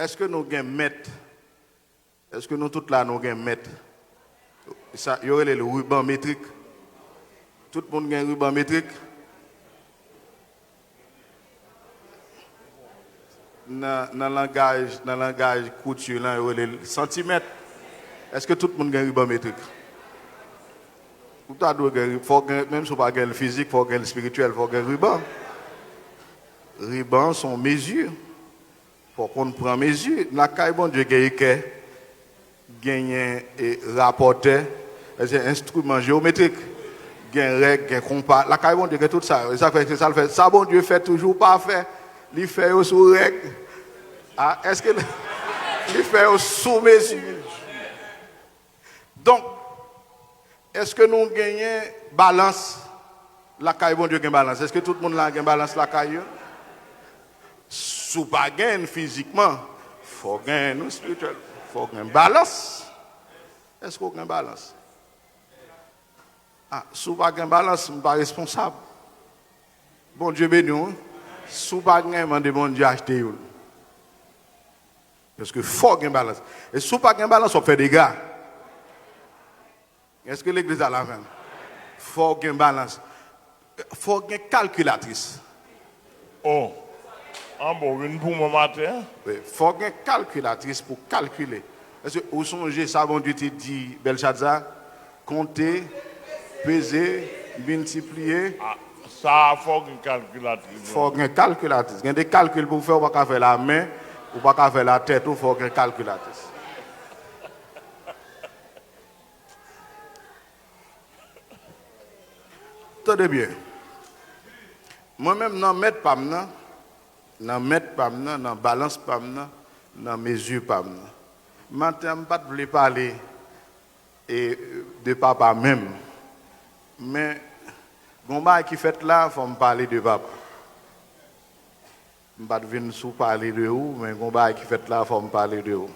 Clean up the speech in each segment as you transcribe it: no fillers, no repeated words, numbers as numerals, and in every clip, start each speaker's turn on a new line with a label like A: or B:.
A: est-ce que nous avons maître? Est-ce que nous tous là, nous avons maître? Il y aurait le ruban métrique. Tout le monde a un ruban métrique. Dans le langage couture, il y aurait le centimètre. Est-ce que tout le monde a un ruban métrique? Même si on n'a pas le physique, il faut le spirituel, il faut le ruban. Ruban sont mesures. Il faut qu'on prenne mesure. Dans le cas bon Dieu, gagne rapporteur, c'est instrument géométrique, gagne règle, gagne compas. La caille bon Dieu tout ça. Ça fait ça le fait. Ça bon Dieu fait toujours parfait. Il fait sous règle. Ah, est-ce que il fait sous mesure? Donc, est-ce que nous gagnons balance? La caille bon Dieu gagne balance. Est-ce que tout le monde là gagne balance la caille? Sous pas gagne physiquement, faut gagner spirituel. Il faut une balance. Est-ce qu'on a une balance? Ah, si vous n'avez pas de balance, vous n'êtes pas responsable. Bon Dieu béni, si vous n'avez pas de bon Dieu acheter. Parce que faut une balance. Et si vous n'avez pas de balance, on fait des dégâts. Est-ce que l'église a la même? Il faut une balance. Il faut une calculatrice.
B: Oh. En bon, une pour mon matin.
A: Il faut une calculatrice pour calculer. Est-ce que vous songez, ça, bon Dieu te dit, Belshazzar, compter, peser, multiplier.
B: Ah, ça, il faut une calculatrice.
A: Il faut une calculatrice. Il y a des calculs pour faire, on ne peut pas faire la main, on ne peut pas faire la tête, il faut une calculatrice. Tenez bien. Moi-même, dans mettre pas maintenant. Dans mettre pas maintenant, dans balance pas maintenant, dans mesure pas maintenant. Maintenant, je ne veux pas parler de papa même. Mais, ce qui fait là, il faut me parler de papa. Je ne veux pas venir parler de vous, mais ce qui fait là, il faut me parler de vous.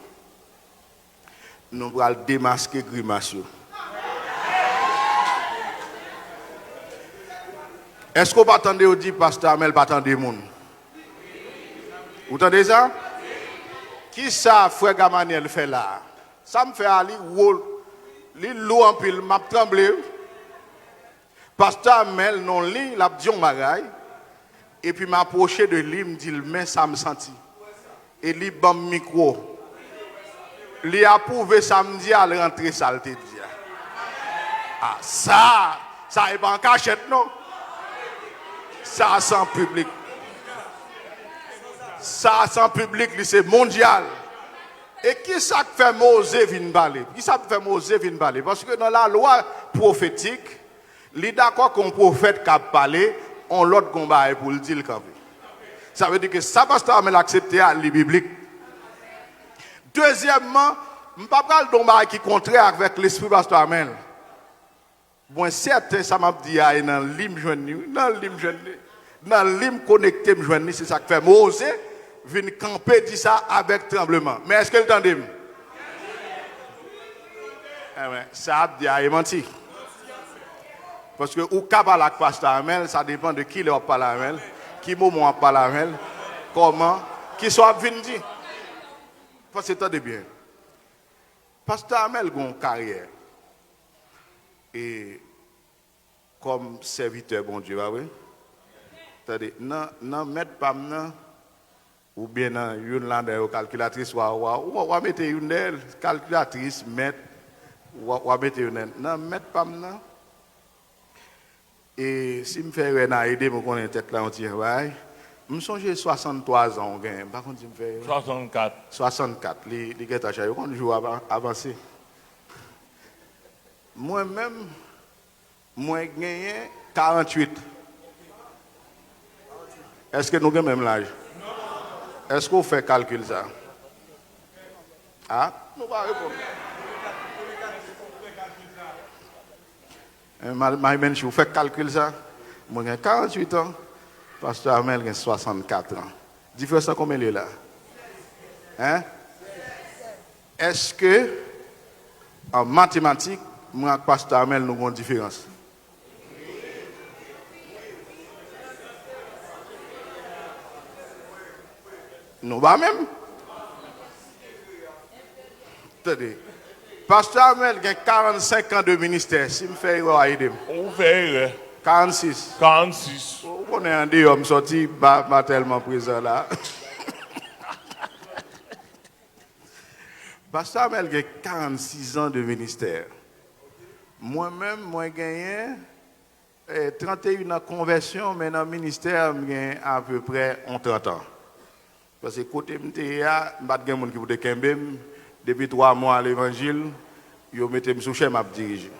A: Nous allons démasquer grimace. Est-ce qu'on va attendre au dit, pasteur Amel, pas attendre les gens? Vous entendez ça? Qui ça, frère Gamaniel fait là? Ça me fait aller, l'eau en pile, m'a tremblé. Pasteur Amel, non, il a dit un bagaille. Et puis m'a approché de lui, me dit, mais ça me sentit. Et lui, bam micro. Il a approuvé samedi à rentrer, ça le dit. Ah, ça est pas en cachette, non? Ça sans public. Ça sans public, c'est mondial. Et qui ça fait Mosè vin parler? Qui ça fait Mosè vin parler? Parce que dans la loi prophétique, il est d'accord qu'on prophète qui a parlé, on l'autre combat pour le dire le Ça veut dire que ça, pasteur Amel accepté à la biblique. Deuxièmement, je ne peux pas parler qui est contraire avec l'esprit pasteur Amel. Bon, certain, ça m'a dit, dans l'hymne jeune, dans l'hymne connecté, c'est ça que fait Mosè. Vient camper dit ça avec tremblement. Mais est-ce que le tendez? Ça a dit à menti. Parce que ou capable avec pasteur Amel, ça dépend de qui le parle Amel, qui moment parle Amel, comment, qui soit venu dire. Parce que tendez bien. Pasteur Amel a une carrière. Et comme serviteur bon Dieu, oui. Attendez, non mettre pas maintenant. Ou bien dans une calculatrice, ou mettre une calculatrice, mettre, ou mettre une. Non, mettre pas maintenant. Et si je fais aider, je connais tête là, on tient, je me songe 63 ans, par contre, je me fais.
B: 64.
A: 64, les gars, je joue avancé. Moi-même, moi, j'ai gagné 48. Est-ce que nous avons même l'âge? Est-ce qu'on fait calcul ça? Ah, nous va répondre. Vous faites calcul ça? Moi j'ai 48 ans, pasteur Amel a 64 ans. Différence combien il est là? Hein? Est-ce que en mathématiques, moi et pasteur Amel nous avons une différence? Nous va même. Attendez. Pasteur Amel, il a 45 ans de ministère. Si je fais erreur, aider.
B: On fait erreur.
A: 46.
B: 46.
A: On est un des hommes sortis, pas tellement présent là. Pasteur Amel, il a 46 ans de ministère. Moi-même, moi, j'ai gagné 31 ans de conversion, mais dans le ministère, j'ai à peu près 30 ans. Parce que côté je suis là, je n'ai pas de gens qui depuis 3 mois à l'évangile, ils me mettent sous chemin à diriger.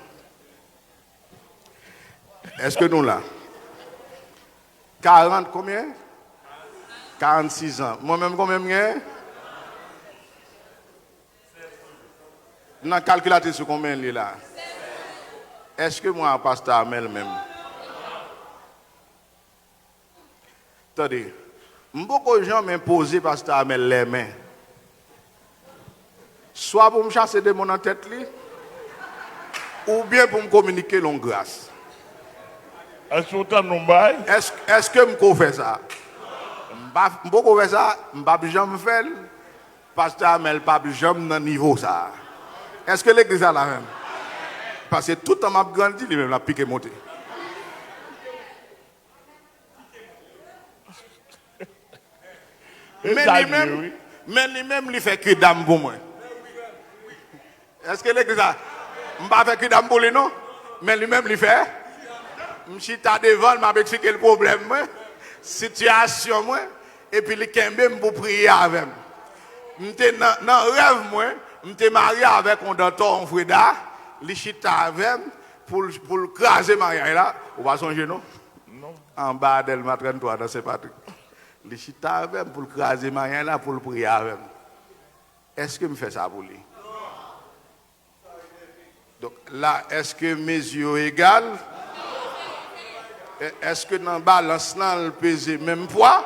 A: Est-ce que nous là? 40 combien? 46 ans. Moi-même, combien j'ai? Nous avons calculé sur combien il est là? Est-ce que moi, pasteur Amel même? Attendez, beaucoup de gens m'imposent pasteur Amel les mains. Soit pour me chasser des mots en tête, ou bien pour me communiquer longue grâce.
B: Est-ce que tu as nous bail?
A: Est-ce que je peux faire ça? Je peux faire ça, je ne peux jamais faire. Pasteur Amel, je ne peux jamais dans niveau ça. Est-ce que l'église a la même? Parce que tout le temps, je grandi, il m'a piqué monté. Mais lui-même, il fait que d'âme pour moi. Est-ce que l'église a... Je ne vais pas faire que d'âme pour lui, non? Mais lui-même, il fait. Je suis devant, je vais expliquer le problème, la situation, moi, et puis il kembe pour prier avec moi. Je suis dans le rêve, moi, je suis marié avec un docteur, un frère, il chita avec pour craser Maria là. Vous ne songez non?
B: Non.
A: En bas d'elle, ma 33 dans Saint-Patrick. Il chita avec pour craser Maria là, pour prier avec. Est-ce que je fais ça pour lui? Donc là, est-ce que mes yeux sont égaux? Est-ce que dans la balance, il pèse le même poids?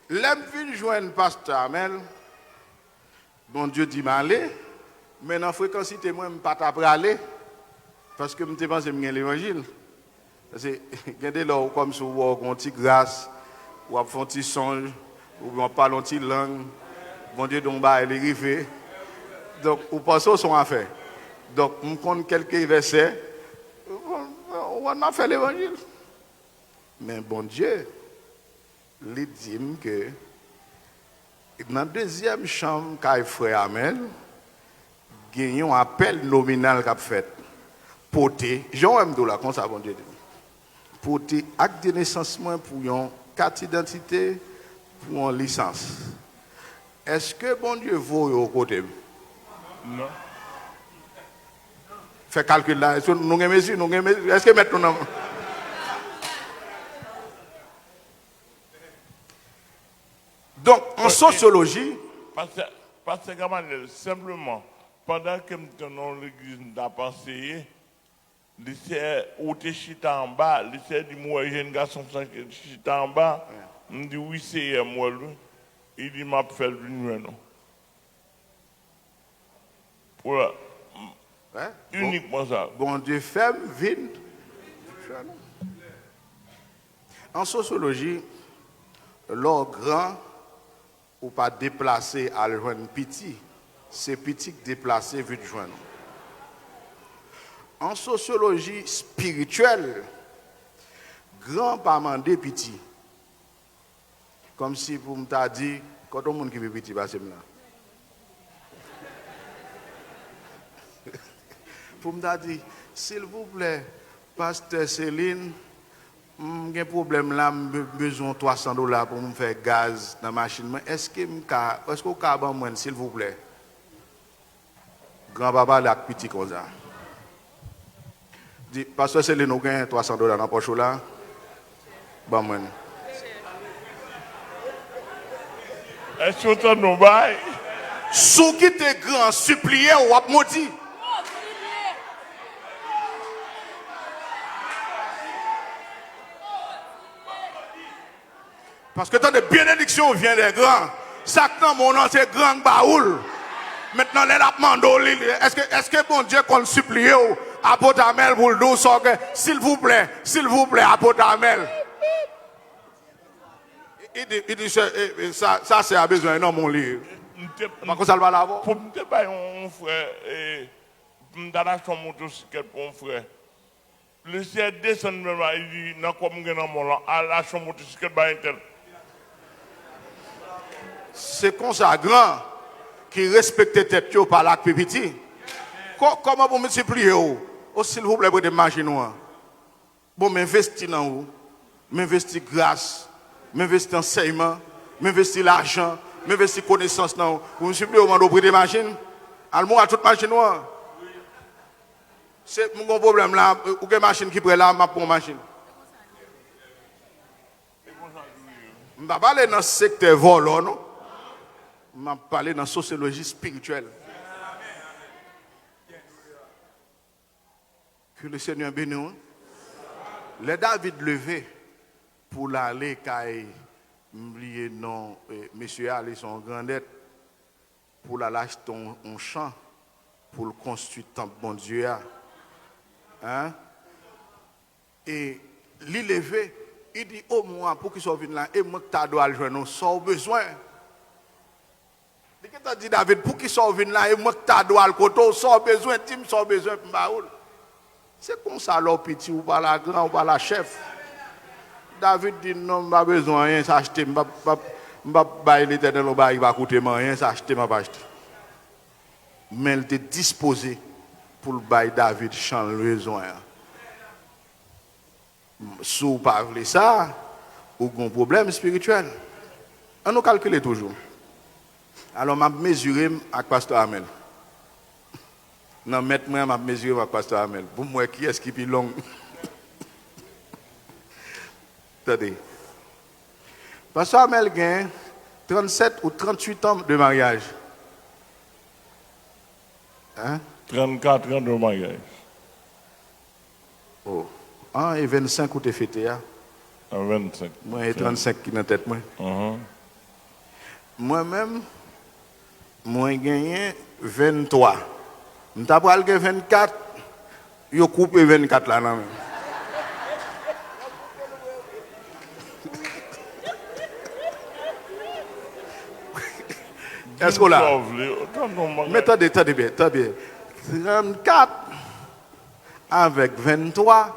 A: L'aime fin joindre pasteur Amel. Bon Dieu dit m'aller, mais dans la fréquence, moi, je ne peux pas aller parce que je pense que je l'évangile. Parce que regardez là, comme si vous avez une petite grâce, ou un petit songe, ou vous parlez une petite langue, bon Dieu, donc, il est arrivé. Donc, vous pensez son affaire. Donc, je compte quelques versets, on a fait l'évangile. Mais bon Dieu, il dit que dans la deuxième chambre, quand frère Amel, il y a un appel nominal qu'il a fait. Porter, Jean-M. Doula, comme ça, bon Dieu. Porter acte de naissance pour une carte d'identité, pour une licence. Est-ce que bon Dieu vaut au côté?
B: Non.
A: Fait calcul là. Est-ce que nous avons mesure? Est-ce que maintenant. Donc, en sociologie.
B: Parce que simplement, pendant que nous tenons l'église n'a pas essayé, lycée où tu chita en bas, lycée dit moi jeune garçon chita en bas, me dit oui c'est moi lui, il dit m'a fait le non. Voilà.
A: Ouais.
B: Uniquement ça.
A: Bon Dieu ferme, vide. En sociologie, l'or grand ou pas déplacé à le joindre petit, c'est petit déplacé vu de joindre. En sociologie spirituelle, grand pas mandé petit. Comme si vous m'avez dit, quand on monde qui veut petit, c'est là. Pour me dire, s'il vous plaît, pasteur Céline, j'ai un problème là, j'ai besoin de $300 pour me faire gaz dans la machine. Est-ce que vous avez besoin, s'il vous plaît? Grand-papa, là, petit comme ça. Dit, pasteur Céline, nous avons $300 dans la poche là. Bon, moi.
B: Est-ce que tu as nous bail?
A: Sous qui t'es grand, supplié ou ap maudit. Parce que tant de bénédictions viennent des grands. Satan, mon nom, c'est grand baoul. Maintenant, les lapemando, est-ce que bon Dieu qu'on supplie ou apôtre Amel pour le dos, s'il vous plaît, apôtre Amel. Il dit ça c'est à besoin, non, mon livre. Par contre, ça va l'avoir.
B: Pour me débailler, mon frère, et me donner son motocyclette pour mon frère. Le ciel descend, il dit, non, comme je suis à la son motocyclette,
A: c'est comme ça, grand, qui respecte tête par la petit. Comment vous multipliez, s'il vous plaît, pour des machines. Bon, m'investir dans vous, m'investir grâce, m'investir enseignement, m'investir l'argent, m'investir connaissance dans vous. Vous multipliez au prix des machines. Allemand à toute machine. C'est mon problème là, ou une machine qui prend là, ma pour machine. Je ne vais pas parler dans le secteur volant, non? Je vais parler dans la sociologie spirituelle. Que le Seigneur bénisse. Les David levé pour l'aller caille, oublier non, monsieur aller son grandette pour la lâcher un champ pour le construire temple bon Dieu. Hein? Et lui levé, il dit au moins pour qu'il soit venu là et moi que tu dois le joindre, sans besoin. Il dit David pour qu'il soit venu là et moi que tu dois le côté, sans besoin, tim sans besoin pour Baoul. C'est comme ça, l'homme petit, ou pas la grand, ou pas la chef. David dit non, je n'ai pas besoin de rien, s'acheter. Je ne vais pas l'éternel, il va coûter rien, s'acheter, je ne vais pas acheter. Mais il était disposé pour le bail David champ le besoin. Si vous ne parlez pas ça, vous avez un problème spirituel. On nous calcule toujours. Alors, je vais mesurer avec Pasteur Amel. Non, maintenant, je vais mesurer avec Pasteur Amel. Pour moi, qui est-ce qui est plus long? Attendez. Pasteur Amel gagne 37 ou 38 ans de mariage. Hein?
B: 34 ans de mariage.
A: Oh. Ah, et 25 ou t'es fêté, hein?
B: 25.
A: Moi, et 35 qui dans la tête, moi. Moi-même, moi, j'ai gagné 23. Je t'ai pris 24, je coupe 24 là. Non? Est-ce que là? Mais attendez bien. 34 avec 23,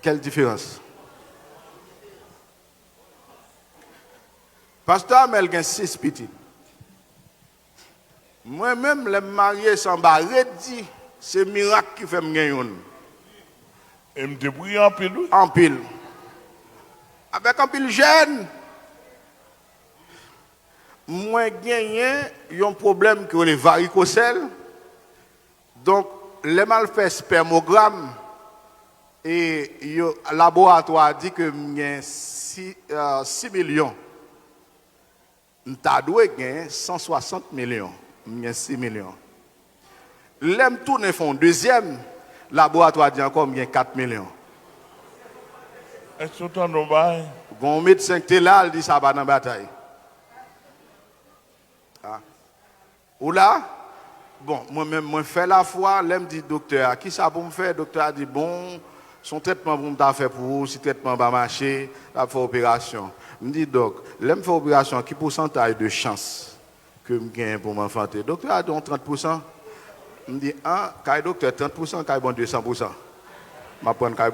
A: quelle différence? Pasteur Amel a 6 petits. Moi-même, les mariés sont redit, c'est miracle qui fait me gagner.
B: Et me débrouille en pile?
A: En pile. Avec un pile jeune. Moi, gagné, il y a un problème qui est le varicocèle. Donc, les mal fait spermogramme. Et le laboratoire dit que j'ai 6 millions. Nous avons gagné 160 millions. J'ai 6 millions. L'aime tourner fond. Deuxième, laboratoire dit encore j'ai 4 millions.
B: Est-ce que tu as un bail?
A: Bon médecin qui est là, il dit ça va dans la bataille. Ah. Ou là, bon, moi-même, je fais la foi, l'aime dit docteur, qui ça pour me faire? Docteur a dit bon, son traitement pour me faire pour vous, si le traitement va marcher, il fait opération. Je me dis donc, l'aime fait opération, qui pourcentage de chance que je gagne pour m'enfanter? Docteur a dit 30%. Je me dis, quand docteur 30%, quand bon Dieu 100%. Je vais prendre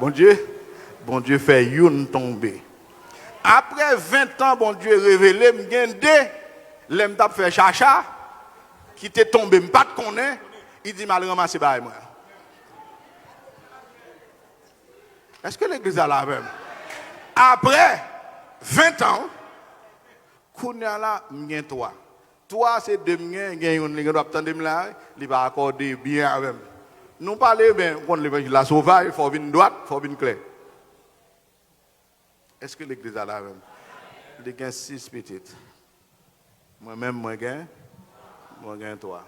A: bon Dieu fait une tomber. Après 20 ans, bon Dieu révélé, je gagne 2. L'aime t'a fait chacha, qui t'est tombé, je ne pas te connaître, il dit mal ramasser par moi. Est-ce que l'église a la même? Après 20 ans, Kounia là, m'gagne 3. 3 c'est 2 m'gagne, il doit attendre là, il va accorder bien avec. Nous parlons bien, quand la sauvage, il faut venir droite, il faut venir clair. Est-ce que l'église a la même? Il y a 6 petites. Moi-même, moi gagne 3.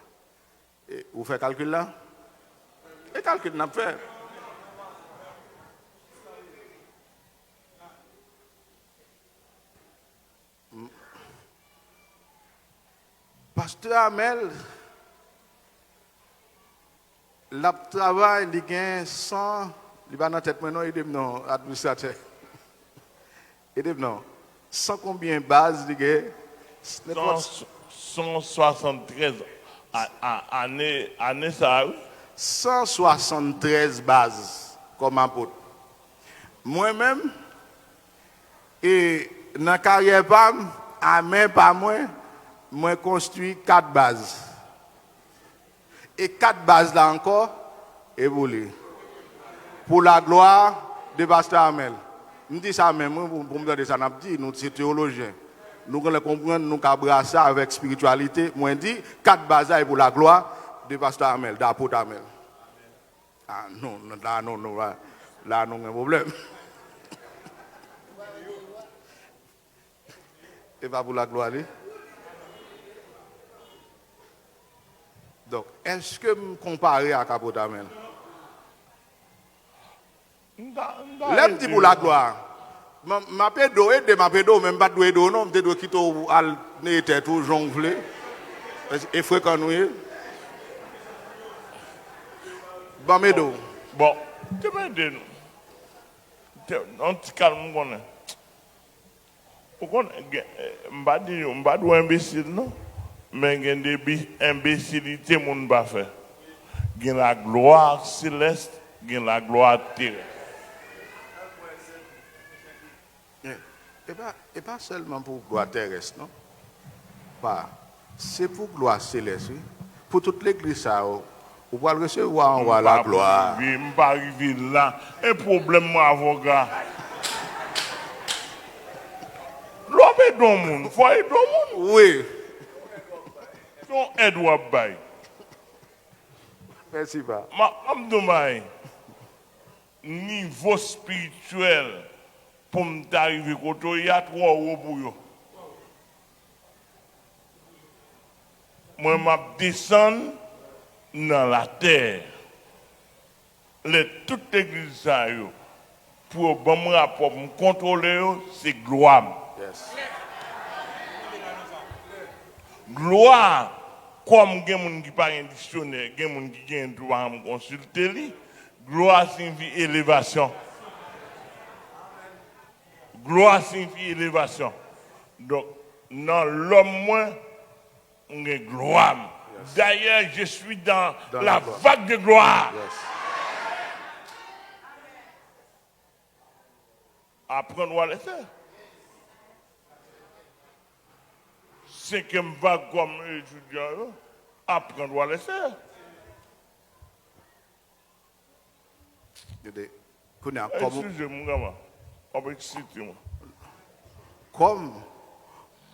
A: Et vous faites calcul là? Et calcul n'a pas fait. Pasteur Amel, le travail, il gagne 100, il va dans la tête maintenant, il dit non, administrateur. Et non, sans combien de bases,
B: 173 années ça.
A: 173 bases comme apôtre. Moi-même, et dans la carrière, à main par moi construit 4 bases. Et 4 bases là encore, évolué. Pour la gloire de Pasteur Amel. Je dis ça même, pour me donner ça, nous sommes théologiens. Nous comprenons, nous avons ça avec spiritualité. Moi, je dis 4 bases pour la gloire de Pasteur Amel, d'apôtre Amel. Ah non, là, non, là, non, un problème. Et pas pour la gloire. Donc, est-ce que me comparer à Capote Amel? L'aime dit pour la gloire. Ma pédo aide, ma pédo, même pas doué d'eau, non, m'te qui t'o al n'était tout jonglé. Et fréquent nous. Bon, médo.
B: Bon, tu m'as dit, on te calme, on est. Pourquoi, m'ba dit, imbécile, non? Mais il y a des imbécilités que mon pas faire. Il y a la gloire céleste, il y a la gloire terrestre.
A: Et pas seulement pour gloire terrestre, non? Pas. C'est pour gloire céleste, oui. Pour toute l'église, ça, vous pouvez recevoir en voie la gloire.
B: Je ne vais pas arriver là. Un problème, mon avocat. L'homme est dans le monde. Il faut aider dans le monde.
A: Oui.
B: Son aide ou bail.
A: Merci pas.
B: Ma niveau spirituel pour m'arriver quand il y a 3 euros pour eux. Moi, je descends dans la terre. Toute l'église, pour me rapport, me contrôler, c'est gloire.
A: Yes.
B: Gloire, comme il y a des gens qui n'ont pas un dictionnaire, il y a des gens qui ont droit à me consulter, gloire signifie élévation. Gloire signifie élévation. Donc, dans l'homme, moi, on a gloire. Yes. D'ailleurs, je suis dans la vague de gloire.
A: Yes.
B: Apprendre à le faire. 5e vague comme étudiant, apprendre à le faire.
A: Comme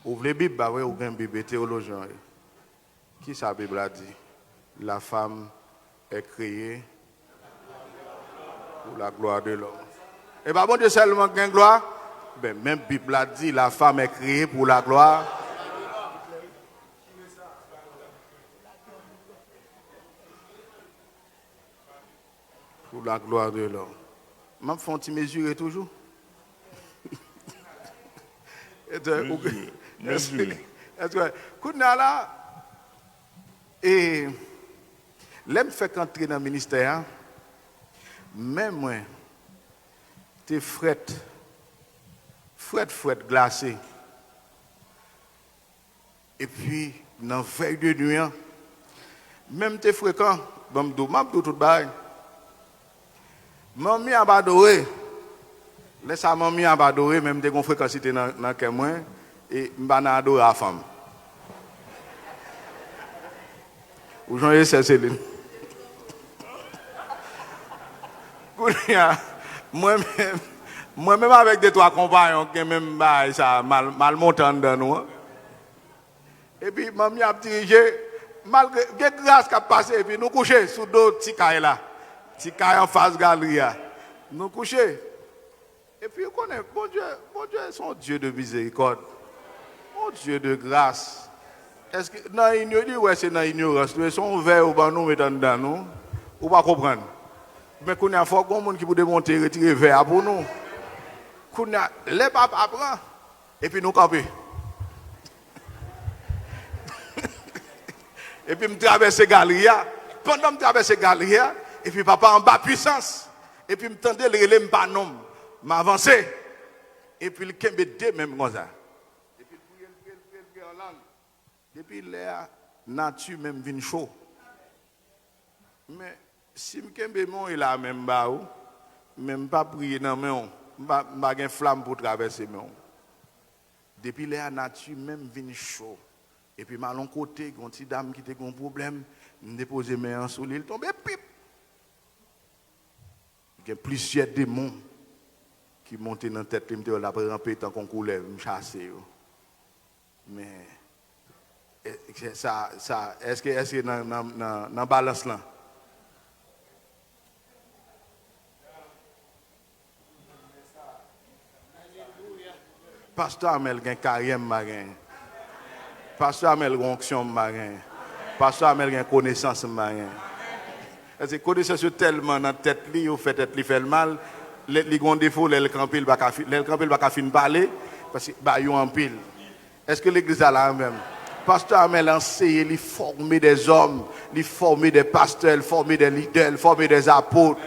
A: ouvrez la Bible, vous avez une Bible théologien. Qui sa Bible a dit? La femme est créée pour la gloire de l'homme. Et pas bon Dieu seulement gain gloire, ben même Bible a dit la femme est créée pour la gloire. Pour la gloire de l'homme. Je fais un petit mesurer toujours. Est-ce que là, et l'aime fait qu'entrer dans le ministère, même moi, t'es fret glacé. Et puis, dans la veille de nuit, même t'es fréquent, m'abdou tout bail. Mamie a badoré. Laisse à mamie a badoré, même des fréquences dans le moi et m'bana adoré la femme. Ou Jean-Yves Céline. Moi-même avec des 3 compagnons qui même ça mal montant dans nous. Et puis mamie a dirigé malgré grâce qui a passé et puis nous coucher sous d'autres petits cailles là. Petit caille en face galerie. Nous coucher. Et puis on connaît bon Dieu est son Dieu de miséricorde. Mon Dieu de grâce. Est-ce que dans l'ignorance, ouais, c'est dans l'ignorance, son verre au nous mettant dedans nous, ou pas comprendre. Mais qu'on a fort grand monde qui peut démonter retirer verre pour nous. Qu'on a les papas apprend et puis nous camper. Et puis me traverser galerie, pendant me traverser galerie, et puis papa en bas puissance, et puis me tendait le relais pas nom, m'avancer. Et puis, il kembe deux même comme ça. Et puis, il prie en langue. Depuis la nature même vient chaud. Mais si je kembe mon il a même ba ou, même pas prier dans main, pas gain flamme pour traverser main. Depuis la nature même vient chaud. Et puis, à l'autre côté, quand une dame qui a un problème, je dépose mes mains sur l'île, tombe pip. Il y a plusieurs démons qui montent dans la tête, qui me la ramper tant qu'on coulait, me chasser. Mais, est-ce que dans la balance là? Pasteur Amel a un carrière marin. Pasteur Amel a une onction marin. Pasteur Amel a une connaissance marin. Parce que connaissance tellement dans la tête, il fait tête, il fait le mal. Les grands défauts, les campils, il va finir parler parce que ils ont en pile. Est-ce que l'église a la même? Pasteur Amel a enseigné, il former des hommes, il former des pasteurs, il former des leaders, il former des apôtres.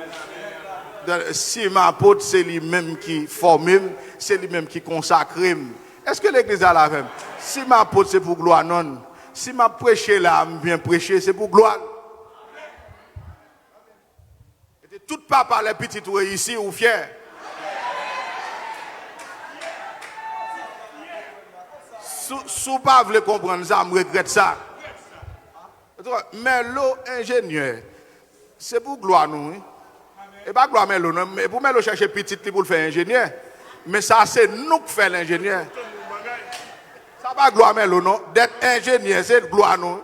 A: Si ma apôtre, c'est lui-même qui forme, c'est lui-même qui consacre. Est-ce que l'église a la même? Si ma apôtre, c'est pour gloire, non. Si ma prêcher là, bien prêcher, c'est pour gloire. Et tout papa, les petits ici, ou fiers. Si pas voulez comprendre ça, je regrette ça. Mais l'eau ingénieur, c'est pour gloire, nous. Et pas gloire Melo, mais pour Melo chercher petit pour le faire ingénieur. Mais ça, c'est nous qui faisons l'ingénieur. Ça pas gloire Melo, non. D'être ingénieur, c'est gloire nous.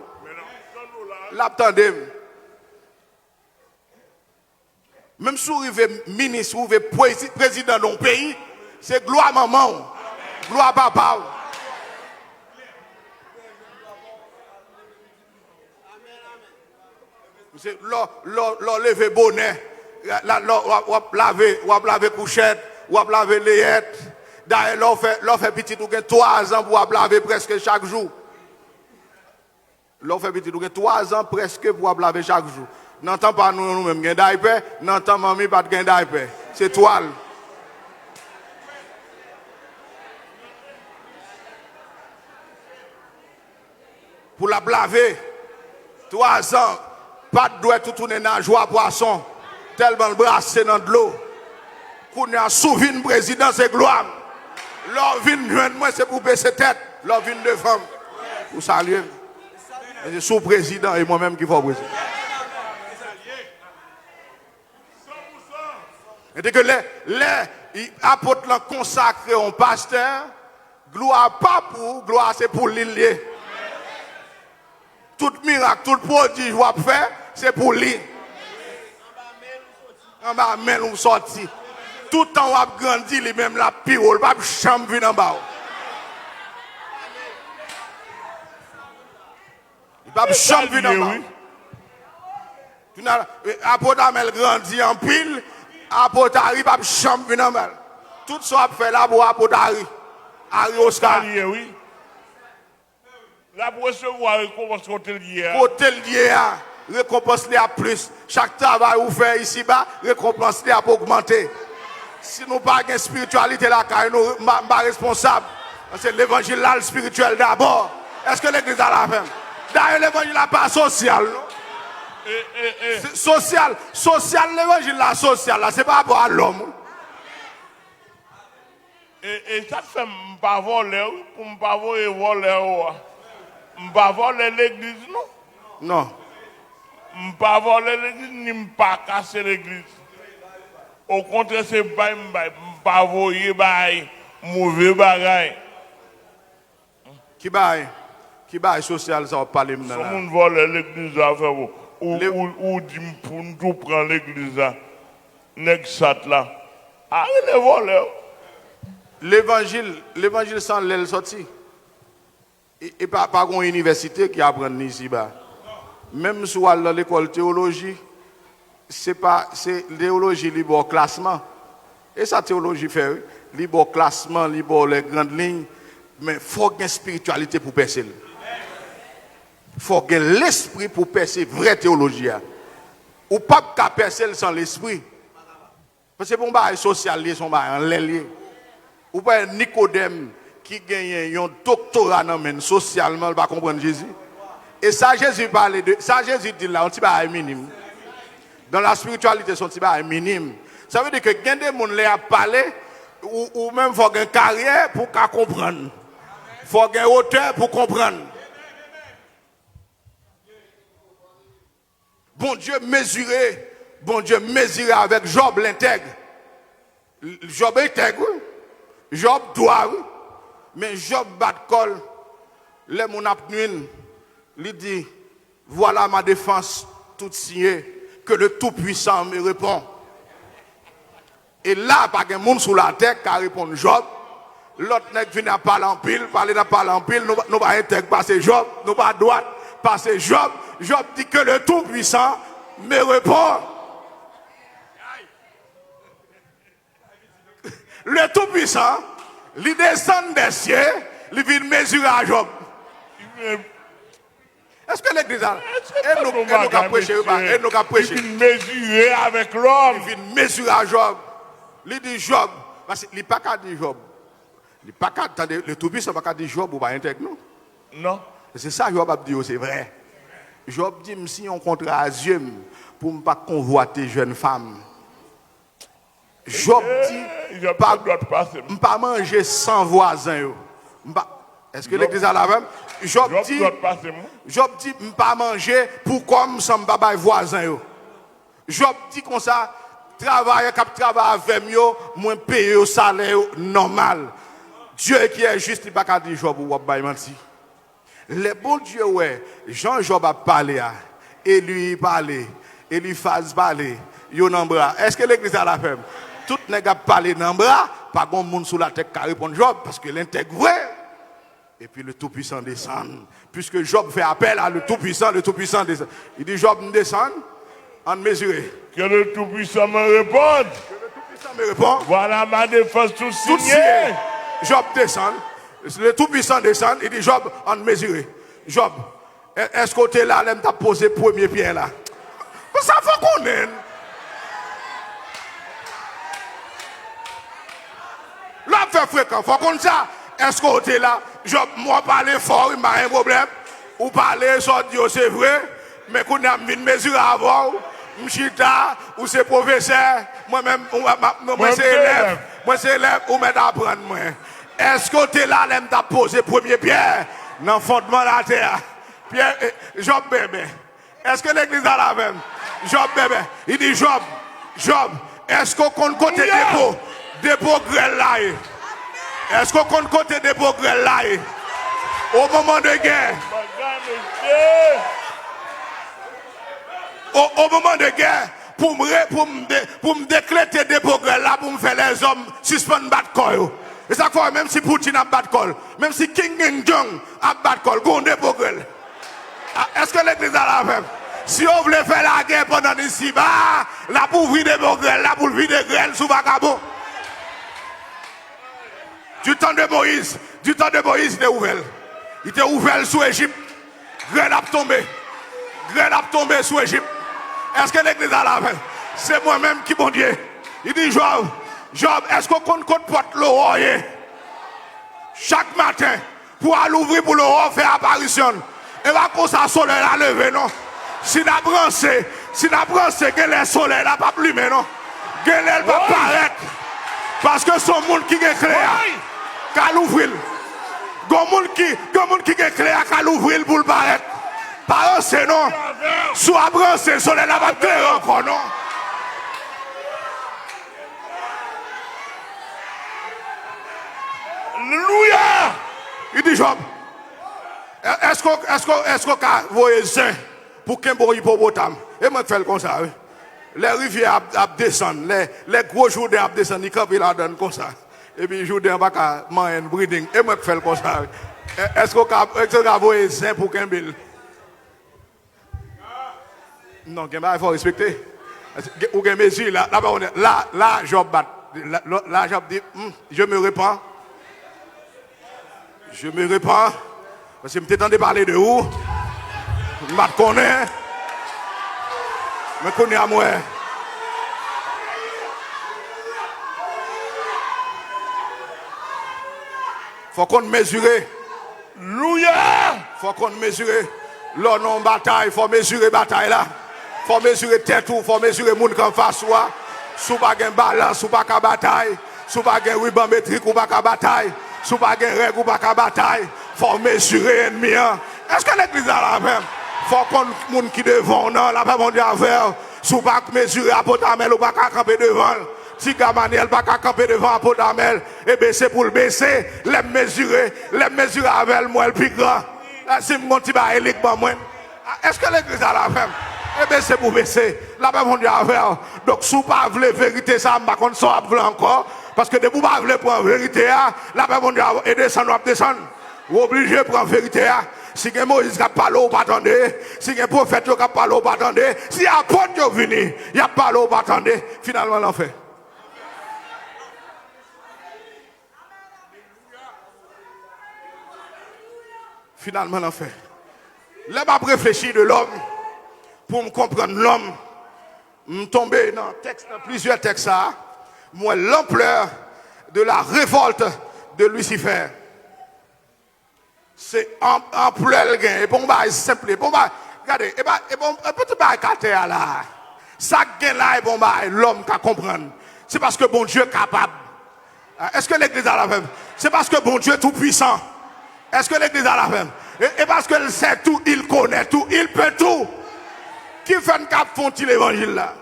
A: L'attendez. Même si vous êtes ministre ou président d'un pays, c'est gloire maman, gloire papa. C'est lever bonnet. Ou laver couchette, ou laver layette. D'ailleurs, l'on fait petit ou 3 ans pour laver presque chaque jour. L'on fait petit ou 3 ans presque pour laver chaque jour. N'entend pas nous-mêmes gain d'aiper, n'entend mamie pas de gain d'aiper. C'est toile. Pour la laver, 3 ans, pas de doigt tout tourner dans la joie poisson. Tellement le brasser dans de l'eau. Qu'on a souvi une président, c'est gloire. L'or vient moi, c'est pour baisser tête. L'or vient de femme. Pour saluer. C'est sous-président et moi-même qui faut président. Et que les apôtres consacrés au pasteur, gloire pas pour, gloire c'est pour l'île. Tout miracle, tout prodige qu'on fait, c'est pour l'île. On va mettre nous sortir. Tout le temps on a grandi, lui-même la pirole, pas de chambre vient en bas. Pas de chambre vient en bas. Apôtre Amel grandi en pile, apôtre Harry pas de chambre vient en bas. Tout ça fait là pour apôtre Harry. Harry Oscar.
B: Oui. Là pour recevoir récompense hôtelière.
A: Hôtelière. Récompense les à plus. Chaque travail que vous faites ici-bas, récompense les à augmenter. Si nous n'avons pas de spiritualité là, nous ne sommes pas responsables. C'est l'évangile là, le spirituel d'abord. Est-ce que l'église a la même? D'ailleurs, l'évangile n'est pas social. Social, l'évangile là, social là, c'est pas rapport à l'homme.
B: Et ça fait pas voler, pour ne pas voler, pas voler l'église, non?
A: Non.
B: Pas voler l'église, ni pas casser l'église. Au contraire, c'est pas voler mauvais bagaille.
A: Qui baille social, ça va parler maintenant.
B: Si on vole l'église, ou dit pour nous prendre l'église, n'est-ce là. Allez les voler.
A: L'évangile sans l'aile sorti. Et pas une université qui apprend ici bas. Même si on dans l'école théologie, c'est théologie libre classement. Et ça théologie fait libre classement, libre les grandes lignes, mais il faut une spiritualité pour percer. Il faut l'esprit pour percer vraie théologie. Ou pas qu'à percer sans l'esprit. Parce que bon bah social lié son bah en lié. Ou pas Nicodème qui gagne un doctorat dans le socialement, il va comprendre Jésus. Et ça, Jésus parle de ça, Jésus dit là, on petit est minime. Dans la spiritualité, son petit est minime. Ça veut dire que quand des gens les parlé, ou même faut une carrière pour comprendre. Faut une hauteur pour comprendre. Bon Dieu mesuré avec Job l'intègre. Job intègre, Job doit, mais Job bat col. Les mon apnuine, lui dit, voilà ma défense toute signée, que le Tout-Puissant me répond. Et là, pas de monde sur la terre qui répond Job. L'autre n'est venu à parler en pile, nous pas intègre passer Job, nous pas droite passer Job. Job dit que le Tout-Puissant me répond. Le Tout-Puissant, il descend des cieux, il vient mesurer à Job. Est-ce que l'église a... Elle nous a prêché.
B: Il vient mesurer avec l'homme.
A: Il vient mesurer à Job. Il dit Job. Parce qu'il n'est pas qu'à dire Job. Il n'est pas qu'à dire... Le Tout-Puissant n'a pas qu'à dire Job ou pas intègre, non?
B: Non.
A: C'est ça Job a dit, c'est vrai. Job dit, si on contrat à Dieu pour ne pas convoiter jeune femme. Job dit, je ne pas manger sans voisin. Est-ce que l'église a la même? Job dit, je ne pas manger pour comme sans baba voisin. Job dit comme ça, travailler avec moi, moins payer au salaire normal. Dieu qui est juste, il ne peut pas dire Job ou pas mentir. Le bon Dieu, ouais, Jean-Job a parlé, et lui parlé, et lui fasse parler, yo nan bras. Est-ce que l'église a la femme? Tout le monde a parlé dans le bras, pas de monde sous la tête qui répond Job, parce que l'intègre vrai. Et puis le Tout-Puissant descend. Puisque Job fait appel à le Tout-Puissant descend. Il dit Job descend, en mesuré.
B: Que le Tout-Puissant me réponde.
A: Que le Tout-Puissant me répond.
B: Voilà ma défense tout signée.
A: Job descend. Le Tout-Puissant descend, il dit Job, en mesuré. Job, est-ce que tu es là, tu as posé premier pied là? Ça faut qu'on ait. Là, fait fréquent, faut qu'on ça. Est-ce que tu es là? Job, moi, parler fort, il m'a un problème. Ou parler, Dieu, c'est vrai. Mais qu'on a mis une mesure avant. M'chita, ou c'est professeur. Moi-même, moi, c'est élève. Moi, c'est élève, ou m'aide à apprendre, moi. Est-ce que tu es là, tu as posé premier pierre dans le fondement de la terre? Pierre, Job bébé. Est-ce que l'église a la même? Job bébé. Il dit Job, est-ce qu'on compte côté dépôt grêle là? Est-ce qu'on compte côté dépôt grêle là? Au moment de guerre. Au moment de guerre, pour me décléter dépôt grêle là, pour me faire les hommes suspendre battre corps. Et ça fait même si Poutine a battu col, même si King Jong a battu col, gondé pour gueule. Est-ce que l'église a la même? Si on voulait faire la guerre pendant ici, là pour vider des grêles, là pour vider des grêles sous vagabond. Du temps de Moïse, il était ouvert. Il était ouvert sous Égypte. Grêle a tombé sous Égypte. Est-ce que l'église a la même? C'est moi-même qui bon Dieu. Il dit Job, est-ce qu'on compte porte l'eau chaque matin pour aller ouvrir pour l'eau faire apparition? Et va qu'on ça soleil à lever, non? Si la branché, que le soleil n'a pas plumé, non? Que l'aile va paraître. Parce que son monde qui est clair, qu'à l'ouvrir. Gon monde qui est clair, qu'à l'ouvrir pour le paraître. Par c'est non. Soit branché, le soleil n'a pas clair encore, non?
B: Alléluia!
A: Il dit Job, est-ce qu'on voyez saint pour qu'un bon hippopotame? Et moi, je fais comme ça. Oui. Les rivières descendent, les gros jourdains descendent, ils campent là-dedans comme ça. Et puis, les jourdains va qu'à manger breeding. Et moi, je fais comme ça. Oui. Est-ce qu'on voyez saint pour qu'un bill? Non, il faut respecter. Ou qu'un mesure, là, Job bat. Là, Job dit, je me répands. Je me répands. Parce que je m'étais parler de où? Je me connais. Je me connais à moi. Faut qu'on mesure.
B: Alléluia.
A: Faut qu'on mesure. L'on en bataille, faut mesurer bataille là. Faut mesurer tête ou, faut mesurer moun qu'en face soi. Sous pas gen balance, sous pas ka bataille. Sous pas gen ruban métrique ou pas ka bataille. Sous pas gen règle ou pas ka bataille. Faut mesurer ennemi. Est-ce que l'église a la même? Faut qu'on moun qui devant non, la paix mondiale vers. Sous pas mesurer apotamel ou pas ka camper devant. Si Gamaniel pas ka camper devant apotamel, et ben c'est pour le baisser, les mesurer avec moi le plus grand. Là si mon petit ba élique ba moi. Est-ce que l'église a la même? Eh bien, c'est pour baisser. La paix mondiale vers. Donc, si vous ne voulez pas vérité, ça, je ne sais pas encore. Parce que de vous ne voulez pas vérité, la paix mondiale est descendre, descendre. Vous êtes obligé de prendre vérité. Si Moïse a parlé, vous ne attendez. Si un prophète a parlé, vous attendez. Si un apôtre est venu, il a parlé, vous attendez. Finalement, l'enfer. Finalement, l'enfer. Là, je réfléchir de l'homme. Pour me comprendre l'homme, je suis tombé dans plusieurs textes, moi, l'ampleur de la révolte de Lucifer. C'est ampleur le gain. Et bon, c'est simple. Bon, regardez, et bon, un petit peu là. Ça gain là, et bon, l'homme qui comprendre. C'est parce que bon Dieu est capable. Est-ce que l'église a la même? C'est parce que bon Dieu est tout puissant. Est-ce que l'église a la même? Et parce qu'il sait tout, il connaît tout, il peut tout. Qui fait un cap font-il l'évangile là?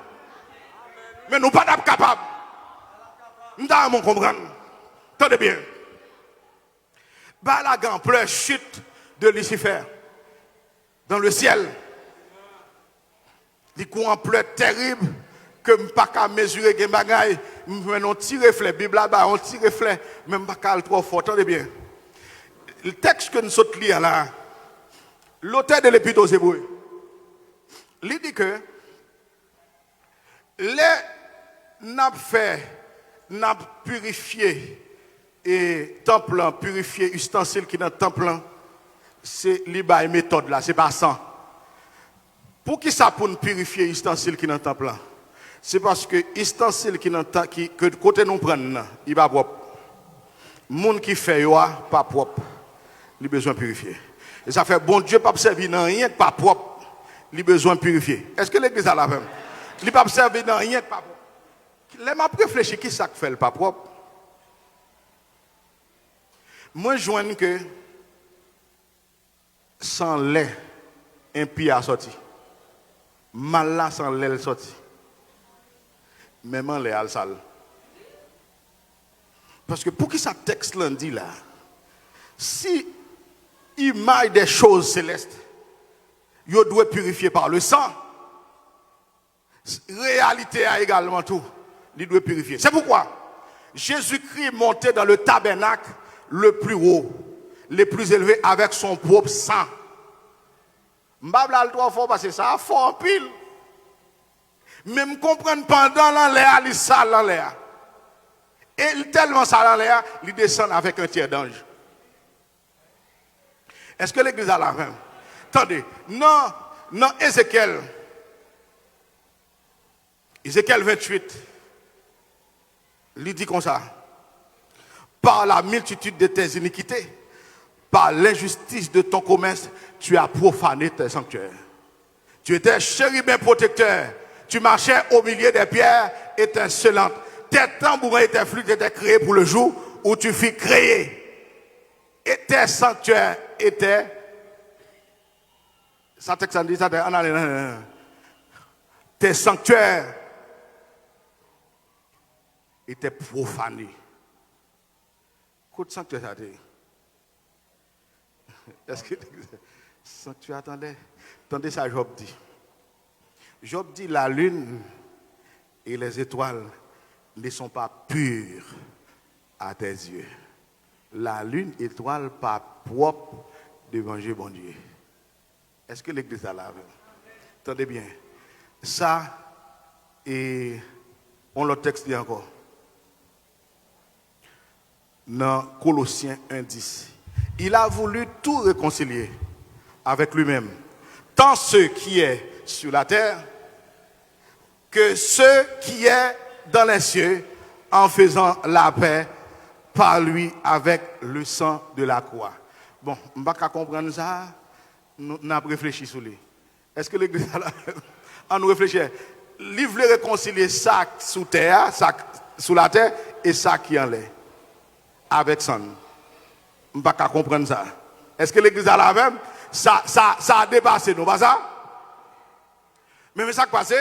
A: Mais nous pas capables. Nous devons comprendre. Attendez bien. La grande pleure chute de Lucifer dans le ciel. Les coups en pleurs terribles que je ne peux pas mesurer les bagailles. Mais on tire reflet. Bible là-bas, on tire reflet. Mais je ne peux pas trop fort. Attendez bien. Le texte que nous sommes lire là, l'auteur de l'Épître aux Hébreux, il dit que les n'a purifié et temple purifié ustensile qui dans le temple c'est une méthode là, c'est pas ça. Pour qui ça pour nous purifier ustensile qui dans le temple? C'est parce que ustensile qui dans que côté nous prendre, il va propre. Monde qui fait pas propre, il a besoin de purifier. Et ça fait bon Dieu pas servir dans rien pas propre. Il a besoin de purifier. Est-ce que l'église a la même? Il n'a pas servi dans rien de pas propre. Là, m'a réfléchi qui ça fait le pas propre. Moi, je vois que sans lait, un pied a sorti. Mal là, sans lait, sorti. Même en lait, al sale. Parce que pour qui ça texte lundi là, si il maille des choses célestes, il doit purifier par le sang. Réalité a également tout. Il doit purifier. C'est pourquoi Jésus-Christ montait dans le tabernacle le plus haut, le plus élevé avec son propre sang. M'babla le trois fois parce que ça a fort en pile. Mais me comprendre pendant l'air, il sale dans l'air. Et tellement sale dans l'air, il descend avec un tiers d'ange. Est-ce que l'église a la même? Attendez, non, Ézéchiel 28, il dit comme ça. Par la multitude de tes iniquités, par l'injustice de ton commerce, tu as profané tes sanctuaires. Tu étais chérubin protecteur, tu marchais au milieu des pierres étincelantes. Tes tambourins et tes flûtes étaient créés pour le jour où tu fus créé. Et tes sanctuaires étaient... Ça texte dit ça, tes sanctuaires étaient profanés. Côté sanctuaire, ça dit. Est-ce que sanctuaire, attendez ça, Job dit. Job dit la lune et les étoiles ne sont pas pures à tes yeux. La lune, étoile, pas propre devant Dieu, bon Dieu. Est-ce que l'église a la même? Attendez bien. Ça, et on le texte dit encore. Dans Colossiens 1:10. Il a voulu tout réconcilier avec lui-même. Tant ce qui est sur la terre que ce qui est dans les cieux, en faisant la paix par lui avec le sang de la croix. Bon, je ne vais pas comprendre ça. Nous avons réfléchi sur lui. Est-ce que l'église a la même? On nous réfléchit. Il veut réconcilier ça sous terre, ça sous la terre et ça qui en l'air. Avec ça. Je ne vais pas comprendre ça. Est-ce que l'église a la même? Ça a dépassé nous, pas ça? Mais ça qui passe,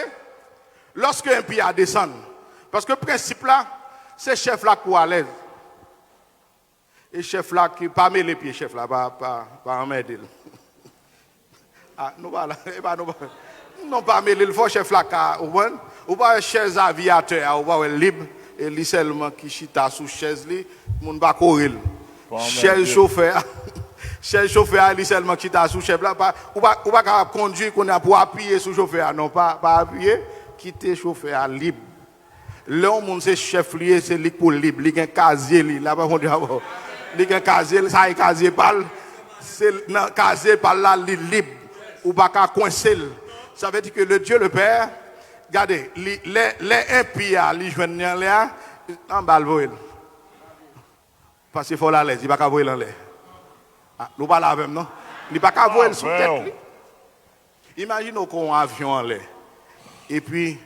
A: lorsque un pied a descendu, parce que le principe là, c'est chef là qui est à l'aise. Et chef là qui pas met les pieds, chef là, pas emmerder. Ah, nous pas là, non pas mêler le fort chef là, ou pas chaise aviateur, ou pas libre, et lui seulement qui chita sous chaise li, moun pas courir. Chaise chauffeur, chaise chauffeur, lui seulement qui chita sous chef là, ou pas conduire qu'on a pour appuyer sous chauffeur, non pas appuyer, quitter chauffeur libre. Là on c'est chef lié, c'est lui pour libre, lui un casier li, là pas on dit lui un casier, ça est casier par c'est dans casier par là libre. Ou pas qu'à coincer. Ça veut dire que le Dieu le Père, regardez, les impies, les jeunes là, en bas le voile. Parce qu'il faut la laisse, il ne va pas voler en l'air. Nous pas la même, non? Il ne va pas voler sous tête. Imaginez qu'on a un avion en l'air. Et puis,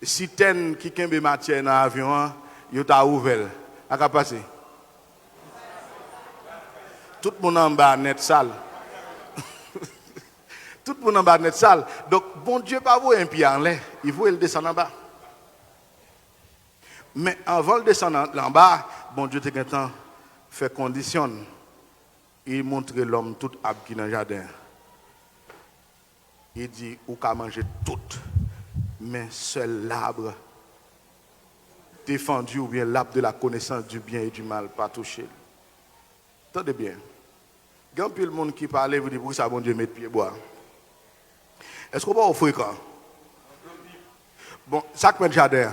A: si ten qui kembe matière dans l'avion, il t'a ouvert. À quoi passer? Tout le monde en bas net sale. Tout le monde en bas net sale. Donc, bon Dieu, pas vous un pied en l'air. Il faut le descendre en bas. Mais avant de descendre en bas, bon Dieu, te temps fait condition. Il montre l'homme tout habillé dans le jardin. Il dit, ou qu'à manger tout, mais seul l'arbre défendu ou bien l'arbre de la connaissance du bien et du mal, pas touché. Attendez bien. Il y a un peu de monde qui parle, vous dites, pour ça, bon Dieu, mettre pied bois. Est-ce qu'on va au fréquent? Bon, ça que met jardin.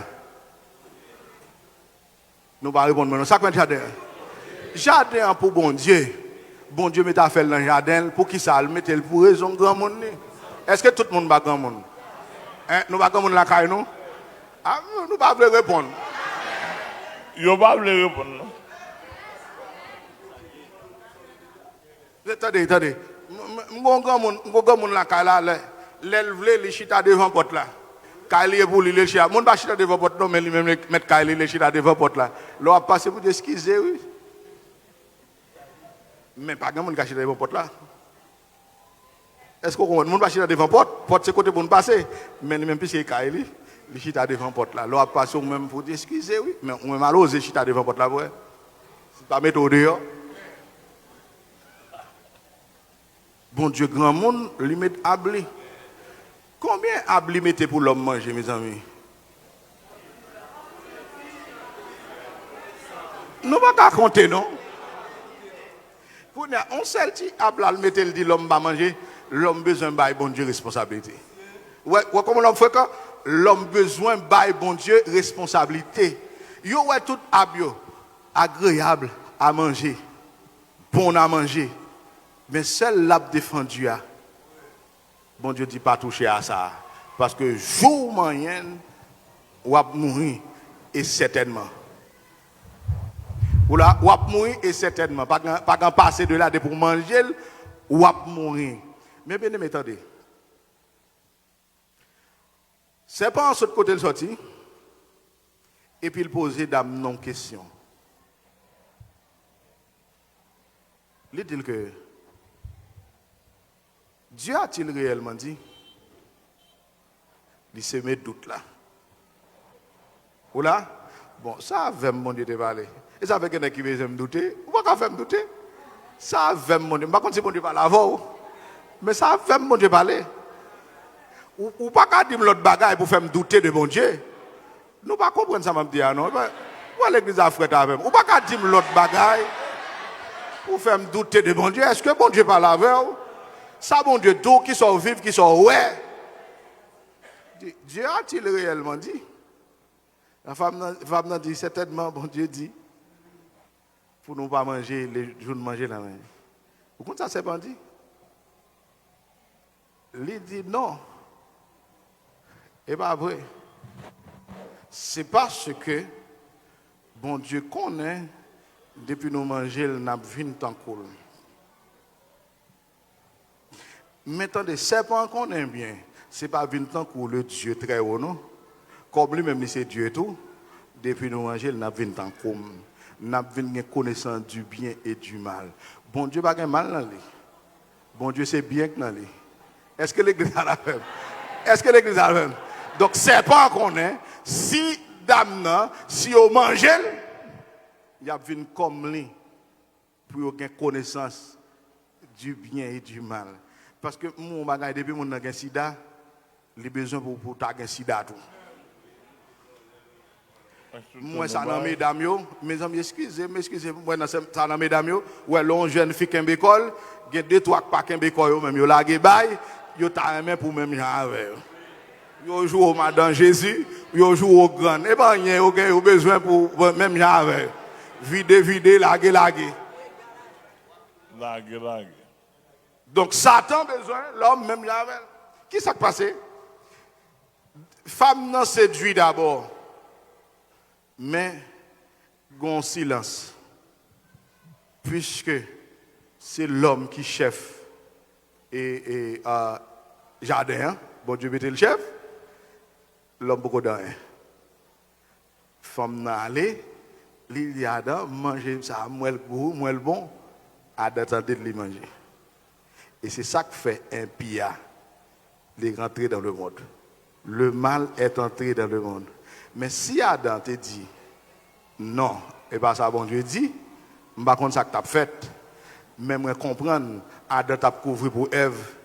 A: Nous allons répondre maintenant. Ça que met jardin. Jardin pour bon Dieu. Bon Dieu met à faire dans le jardin pour qui ça le mette pour raison grand monde. Est-ce que tout le monde va grand monde? Hein? Nous va grand monde la caille nous? Ah, nous pas voulons répondre.
B: Yo pas voulez répondre.
A: Attendez. Mon grand monde la caille là. L'élève les chita devant porte là. Kaili pour lui chita. Mon pas chita devant porte non mais lui même mettre Kaili les chita devant porte là. L'on a passé pour excuser oui. Mais pas grand monde qui chita devant porte là. Est-ce qu'on comprend? Mon pas chita devant porte c'est côté pour nous passer. Mais même plus que Kaili, les chita devant porte là. L'on a passé même pour excuser oui. Mais on m'a osé chita devant porte là ouais. C'est pas mettre au dehors. Bon Dieu grand monde lui met abli. Combien abli mettez pour l'homme manger, mes amis? Nous ne pouvons pas compter, non? On seul qui abli mettez le dit l'homme va manger, l'homme besoin de bon Dieu responsabilité. Ouais, comment l'homme fait quand? L'homme besoin de bon Dieu responsabilité. Yo ouais tout abio agréable à manger, bon à manger. Mais seul l'ab défendu a. Bon Dieu dit pas toucher à ça. Parce que jour moyen, ou va mourir, et certainement. Ou va mourir, et certainement. Pas qu'en passer de là pour manger, ou va mourir. Mais bien, attendez. C'est pas en ce côté de sortie, et puis il posait d'âme non question. Il dit que Dieu a-t-il réellement dit? Il se met doute là. Ou là? Bon, ça avait mon Dieu de parler. Et ça fait quelqu'un qui veut me douter. Ou pas faire me douter? Ça avait mon Dieu. Je ne sais pas si mon Dieu parle avant. Mais ça avait mon Dieu parler. Ou pas qu'à dire l'autre bagaille pour faire me douter de mon Dieu. Nous ne comprenons pas ça, même dire non. Ou à l'église africaine avec. Ou pas qu'à dire l'autre bagaille pour faire me douter de mon Dieu. Est-ce que mon Dieu parle avec? Ça, bon Dieu, tout qui sont vifs, qui sont ouais. Dieu a-t-il réellement dit? La femme dit certainement, bon Dieu dit, pour nous pas manger les jours de manger la main. Vous comprenez ça, c'est pas dit? Il dit non. Et pas vrai. C'est parce que bon Dieu connaît Depuis nous manger, nous avons vu tant cool. Maintenant, des serpents qu'on aime bien, ce n'est pas tant cool le Dieu très haut, non? Comme lui-même, c'est Dieu tout. Depuis nous manger, nous avons vu tant cool. Nous avons vu connaissance du bien et du mal. Bon Dieu, pas de mal dans lui. Bon Dieu, c'est bien dans lui. Est-ce que l'église a la même? Est-ce que l'église a la même? Donc, serpent qu'on est, si dame, si on mange, il y a une comme lui pour avoir connaissance du bien et du mal. Parce que moi, depuis mon a sida, les besoins pour ta sida tout. Moi, ça n'a mesdames, mes amis, excusez-moi, ça n'a mesdames, ouais, l'on jeune fille qui est école, il y a deux, trois pas qui est école, même, il y a des bails, il y a des pour même avec. Yo joue au Madame Jésus, yo joue au grand. Et ben, il y a besoin pour même avec. Vider, laguer. Donc, Satan a besoin, l'homme même avec. Qui s'est passé? Femme non séduit d'abord. Mais, gon silence. Puisque c'est l'homme qui chef et jardin, bon Dieu mettez le chef. L'homme beaucoup d'an. Femme n'a allé, il y a dans manger ça, moi le goût, moi le bon, à d'attendre de les manger. Et c'est ça qui fait un pillard, les rentrer dans le monde. Le mal est entré dans le monde. Mais si Adam te dit, non, et pas ça bon Dieu dit, je ne sais pas ça que tu as fait, mais je comprends, Adam t'a couvert pour Ève,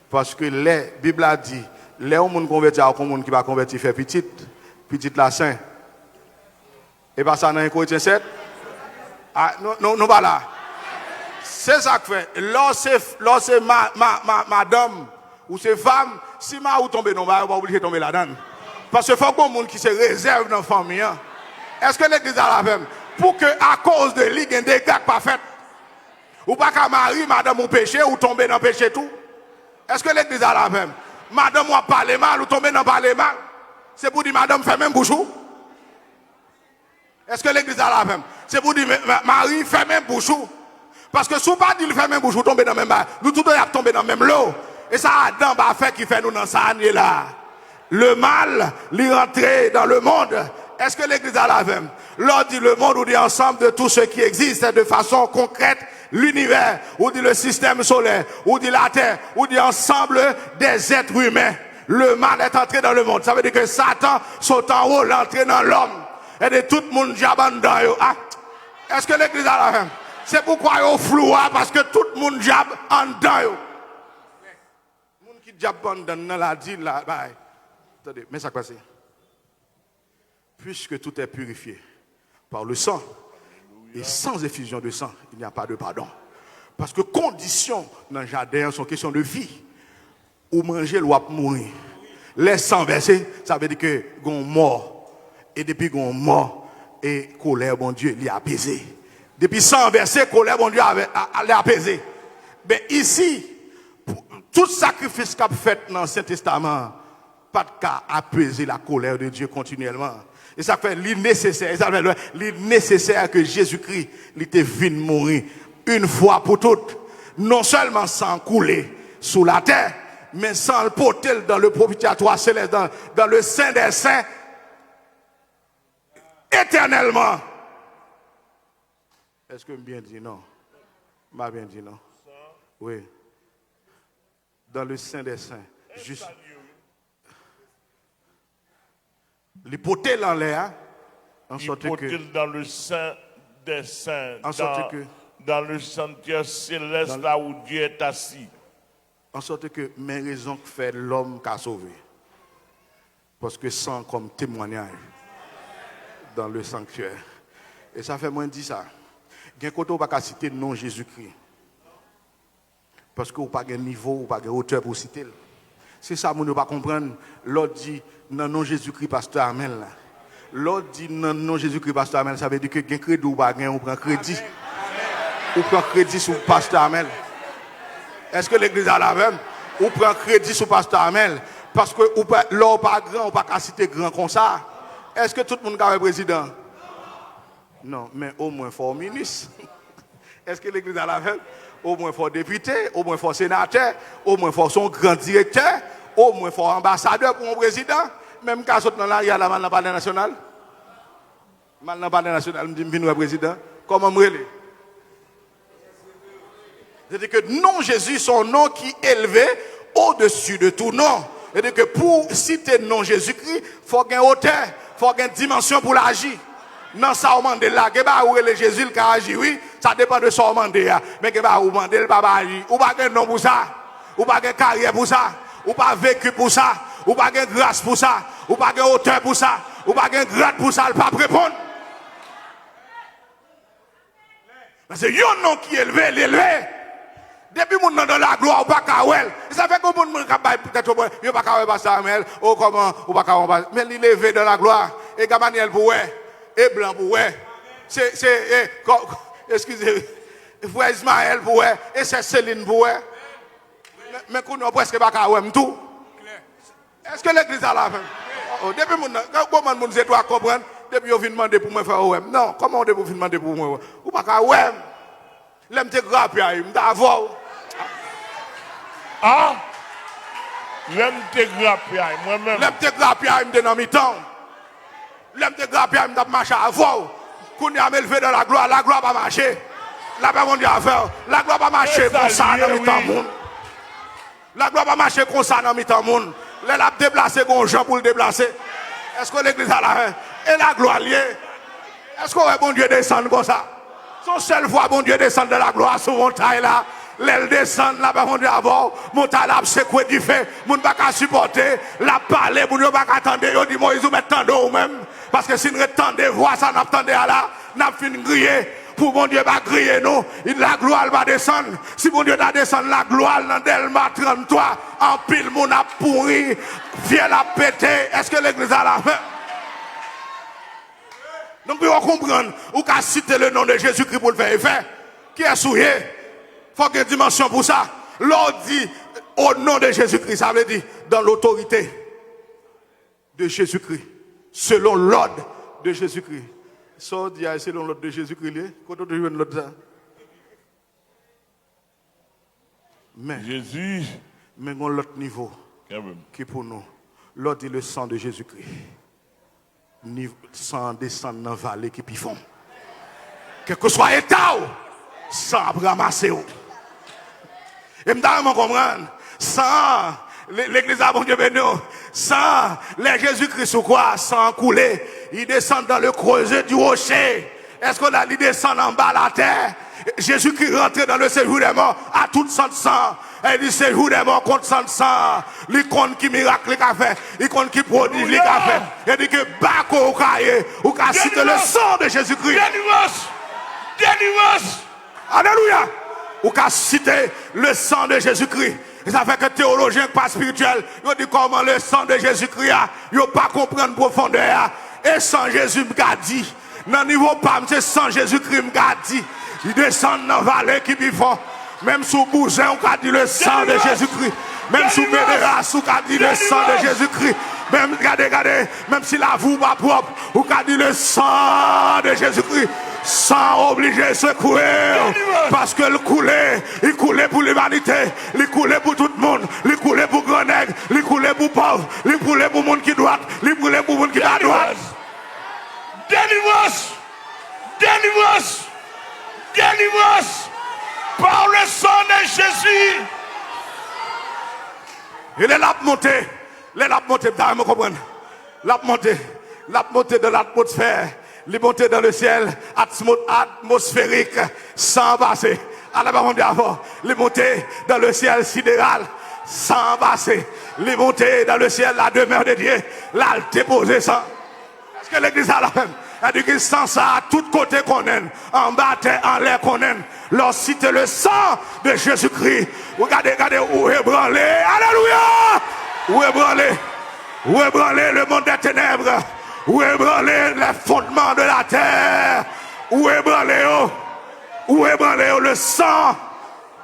A: parce que la Bible a dit, les gens qui convertis à un monde qui va convertir faire petite la saint. Et pas ça dans 1 Corinthiens 7. Ah, non, pas là. C'est ça que fait. Lorsque madame ou c'est femme, si ma ou tombe non, va pas obligé de tomber là-dedans. Parce que faut que monde qui se réserve dans la famille. Est-ce que l'église a la même? Pour que à cause de lui, il y ait des dégâts pas faits. Ou pas qu'à marier madame ou péché ou tomber dans le péché tout. Est-ce que l'église a la même? Madame ou parler mal ou tomber dans parler mal. C'est pour dire madame fait même bouchou. Est-ce que l'église a la même? C'est pour dire Marie fait même bouchou. Parce que si vous pas dit fait même bouchou, tomber dans le même bain. Nous tous sommes tombés dans le même lot. Et ça Adam va faire qui fait nous dans ça année là. Le mal, l'y rentrer dans le monde. Est-ce que l'église a la même? L'on dit le monde ou dit ensemble de tout ce qui existe de façon concrète. L'univers, ou dit le système solaire, ou dit la terre, ou dit ensemble des êtres humains. Le mal est entré dans le monde. Ça veut dire que Satan saute en haut, l'entrée dans l'homme. Et de tout le monde jabande dans eux. Ah, est-ce que l'église a la même? C'est pourquoi il y a flou, parce que tout le monde jabe en dedans. Le monde qui jabe en dedans, la dit là. Attendez, mais ça passe. Puisque tout est purifié par le sang. Et sans effusion de sang, il n'y a pas de pardon. Parce que conditions dans le jardin sont question de vie. Ou manger, ou mourir. Les sang versé, ça veut dire que gon mort. Et depuis gon mort, et colère, bon Dieu, il est apaisé. Depuis sang versé, colère, bon Dieu, il est apaisé. Mais ici, tout sacrifice qu'a fait dans l'Ancien Testament, pas de cas apaiser la colère de Dieu continuellement. Et ça fait l'innécessaire que Jésus-Christ était venu mourir une fois pour toutes. Non seulement sans couler sous la terre, mais sans le porter dans le propitiatoire céleste, dans le Saint des Saints, éternellement. Est-ce que je bien dit non? M'a bien dit non? Oui. Dans le Saint des Saints. Juste. L'hypothèse en l'air, en sorte que
B: dans le Saint des Saints,
A: en sorte que
B: dans le sanctuaire céleste, là où Dieu est assis.
A: En sorte que mes raisons que fait l'homme qu'a sauvé. Parce que sans comme témoignage dans le sanctuaire. Et ça fait moins dit ça. Il y a un côté où on ne peut pas citer le nom Jésus-Christ. Parce que vous n'avez pas de niveau, vous n'avez pas de hauteur pour citer. C'est ça, vous ne pas comprendre. L'autre dit, non, non, Jésus-Christ, pasteur Amel. L'autre dit, non, non, Jésus-Christ, pasteur Amel. Ça veut dire que vous avez crédit ou pas, vous prenez crédit. Vous prenez crédit sur pasteur Amel. Est-ce que l'église a la même? Vous prenez crédit sur pasteur Amel. Parce que l'homme pas grand, ou pas citer grand comme ça. Est-ce que tout le monde a un président? Non, mais au moins fort ministre. Est-ce que l'église a la même? Au moins fort député, au moins fort sénateur, au moins fort son grand directeur, au moins fort ambassadeur pour un président. Même quand dans la rue, à la mal dans le palais national. Mal dans le palais national, je me dis, le président. Comment me relève? C'est-à-dire que nom Jésus, son nom qui est élevé au-dessus de tout nom. C'est-à-dire que pour citer le nom Jésus-Christ, il faut qu'il y ait une hauteur, il faut qu'il y ait une dimension pour l'agir. Non, ça, on demande là, où est Jésus qui a agi, oui, ça dépend de ça, on demande là. Mais où demande, il pas agir. Ou pas de nom pour ça, ou pas de carrière pour ça, ou pas vécu pour ça, ou pas de grâce pour ça, ou pas de hauteur pour ça, ou pas de grade pour ça, il pas répondre. C'est un nom qui est élevé, l'élevé. Depuis que nous sommes dans la gloire, on ne peut pas faire. Ça fait que nous sommes peut-être pas faire ça, mais comment, on ne peut pas faire. Mais il est élevé dans la gloire. Et Gamaniel pour et Blanc pour excusez, frère Ismaël pour et c'est Céline pour mais nous ne presque pas faire tout. Est-ce que l'église a la fin? Depuis que comment nous doit comprendre, depuis que vous demandez pour me faire non, comment on vous demander pour moi? Ou pas faire l'aime te grapper, il m'a avoir.
B: Ah? L'aime te grapper, moi-même.
A: L'aime te grapper, il m'a dans mi-temps. L'aime te grapper, il m'a marché avant. Quand il a élevé dans la gloire va marcher. La gloire va faire. La gloire va marcher comme ça dans mi-temps monde. La gloire va marcher comme ça dans mi-temps monde. Elle a déplacé comme Jean pour le déplacer. Est-ce que l'église a la fin? Et la gloire liée. Est-ce qu'on va bon Dieu descendre comme ça? Son seule fois, bon Dieu descend de la gloire sur montagne là. L'aile descend là-bas, mon Dieu avant. Montagne là, secoué du feu. Moun pas qu'à supporter. La parler, moun pas qu'à attendre. Yo dit, Moïse, ou mettez ou même. Parce que si nous attendez, voix ça, n'attendez à là. N'a fin griller. Pour mon Dieu, va griller nous. La gloire va descendre. Si mon Dieu va descendre, la gloire dans Delma 33. En pile, moun a pourri. Fiel a pété. Est-ce que l'église a la fin? Donc, vous comprenez, ou qu'à citer le nom de Jésus-Christ pour le faire effet. Qui est souillé? Il faut qu'il y ait une dimension pour ça. L'on dit au nom de Jésus-Christ, ça veut dire dans l'autorité de Jésus-Christ. Selon l'ordre de Jésus-Christ. Ça dit selon l'ordre de Jésus-Christ. Quand on dit l'autre. Mais,
B: Jésus.
A: Mais on a l'autre niveau qui est pour nous. L'ordre dit le sang de Jésus-Christ. Sans descendre dans la vallée qui pifont. Quel que soit l'état, sans ramasser. Et je me comprendre, sans l'église à bon Dieu béni, sans les Jésus-Christ ou quoi, sans couler, il descend dans le creuset du rocher. Est-ce qu'on a dit descendre en bas la terre? Jésus-Christ rentre dans le séjour des morts à tout sang. Et dit séjour des morts contre sang. L'icône qui miracle qu'a fait, l'icône qui prodige qu'a fait. Et dit que Bako ou Kaye, ou qu'a cité le sang de Jésus-Christ. Délivrance. Alléluia. Ou qu'a cité le sang de Jésus-Christ. Et ça fait que théologiens pas spirituels, ils dit comment le sang de Jésus-Christ, ils ne pas comprendre profondeur. Et sans Jésus m'a dit, dans le niveau pas, c'est sans Jésus-Christ m'a dit. Il descend dans la vallée qui vit fort. Même sous Bousin, on a dit le sang de Jésus-Christ. Même sous Médéras, on a dit le sang de Jésus-Christ. Même, regardez, même si la voix pas propre, on a dit le sang de Jésus-Christ. Sans obliger de secouer. Parce que il coulait pour l'humanité. Il coulait pour tout le monde. Il coulait pour Grenègue. Il coulait pour pauvre. Il coulait pour le monde qui doit. Il coulait pour le monde qui doit. Délivrance. Délivrance. Délivrance par le sang de Jésus. Il est là pour monter. Il est là pour monter. Vous me comprenez? La montée de l'atmosphère. Il est monté dans le ciel atmosphérique sans passer. À la bande d'avant. Il est monté dans le ciel sidéral sans passer. Il est monté dans le ciel la demeure de Dieu. Là, il déposé ça. Est-ce que l'église a la même? Elle dit sans ça, à tous côtés qu'on aime, en bas, en l'air qu'on aime, leur cite le sang de Jésus-Christ. Regardez, où est branlé. Alléluia! Où est branlé? Où est branlé le monde des ténèbres? Où est branlé les fondements de la terre? Où est branlé le sang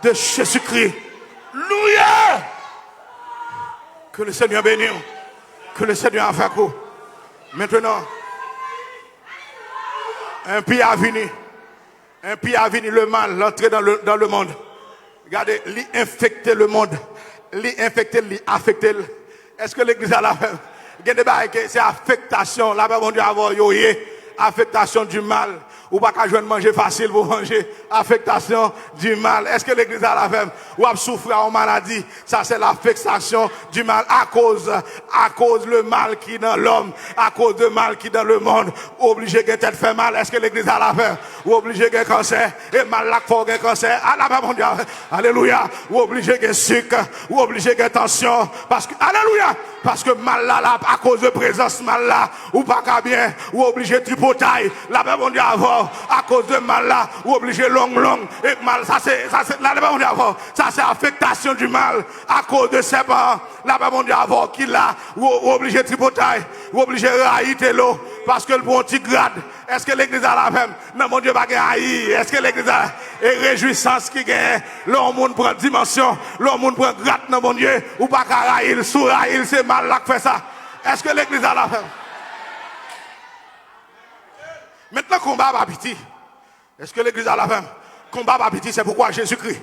A: de Jésus-Christ? Alléluia! Que le Seigneur bénisse. Que le Seigneur a fait coup. Maintenant, Un pays a venu. Un pays a venu le mal, l'entrée dans le monde. Regardez, l'infecter le monde. L'infecter, l'affecter. Est-ce que l'église a la même? C'est affectation. Là-bas, mon Dieu, avoir affectation du mal. Ou pas qu'à jouer manger facile pour manger. Affectation du mal. Est-ce que l'église a la même? Ou a souffrir en maladie. Ça c'est l'affectation du mal à cause le mal qui est dans l'homme. À cause du mal qui est dans le monde. Obligé que tête fait mal. Est-ce que l'église a la même? Ou obligé que cancer. Et mal là faut que cancer. À la même, alléluia. Ou obligé que sucre. Ou obligé que tension. Parce que, alléluia. Parce que mal là, à cause de présence mal là. Ou pas qu'à bien. Ou obligé tripotaille. La même, on dit avant. À cause de mal là, ou obligé long, et mal, ça c'est affectation du mal, à cause de ses parents, là-bas mon Dieu avant, qui l'a, ou obligé tripotaille, ou obligé raïter l'eau, parce que le bon petit grade, est-ce que l'église a la même? Non mon Dieu va gagner, est-ce que l'église a une réjouissance qui gagne, l'homme prend dimension, l'homme prend grade, non mon Dieu, ou pas qu'à raïl, sous raïl, c'est mal là qui fait ça, est-ce que l'église a la même? Maintenant, combat va petit. Est-ce que l'église a la femme? Combat va petit, c'est pourquoi Jésus-Christ,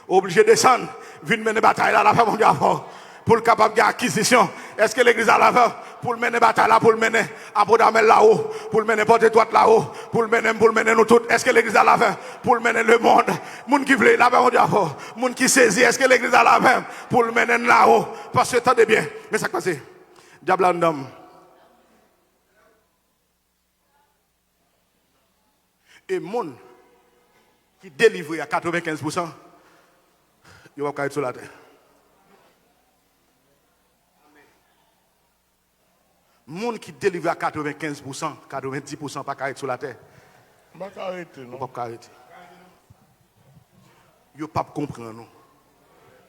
A: obligé de descendre, vient mener bataille là, la femme, on dit avant, pour le capable d'acquisition. Est-ce que l'église a la femme? Pour mener bataille là, pour le mener à Bodamel là-haut, pour le mener porte étoile là-haut, pour le mener nous toutes. Est-ce que l'église a la femme? Pour le mener le monde. Moun qui veut, là-bas, on dit avant. Moun qui saisit, est-ce que l'église a la femme? Pour le mener là-haut. Parce que, attendez bien, mais ça passe. Diable en homme. Et monde qui délivre à 95%, il va pas être sur la terre. Monde qui délivre à 95%, 90% pas être sur la terre.
B: Pas arrêter, non?
A: Pas arrêter. Yo pas comprendre non.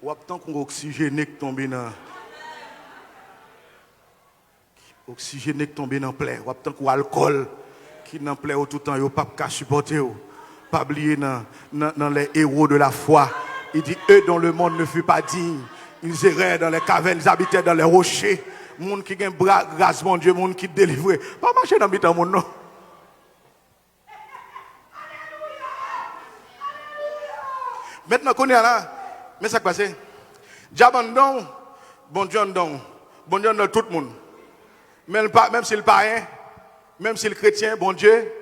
A: Ou tant qu'on oxygéné qui tombe dans oxygéné qui tombe dans plaie, ou tant qu'on alcool qui n'en plaît tout le temps, yo pas qu'à supporter, pas oublier dans les héros de la foi. Il dit eux dont le monde ne fut pas digne, ils erraient dans les cavernes, ils habitaient dans les rochers. Monde qui gagne grâce mon Dieu, monde qui délivre. Pas marcher dans le monde non. Maintenant qu'on est là, mais ça passe. Diabandon, bon Dieu dans tout le monde. Même s'il pas rien. Même si le chrétien, bon Dieu,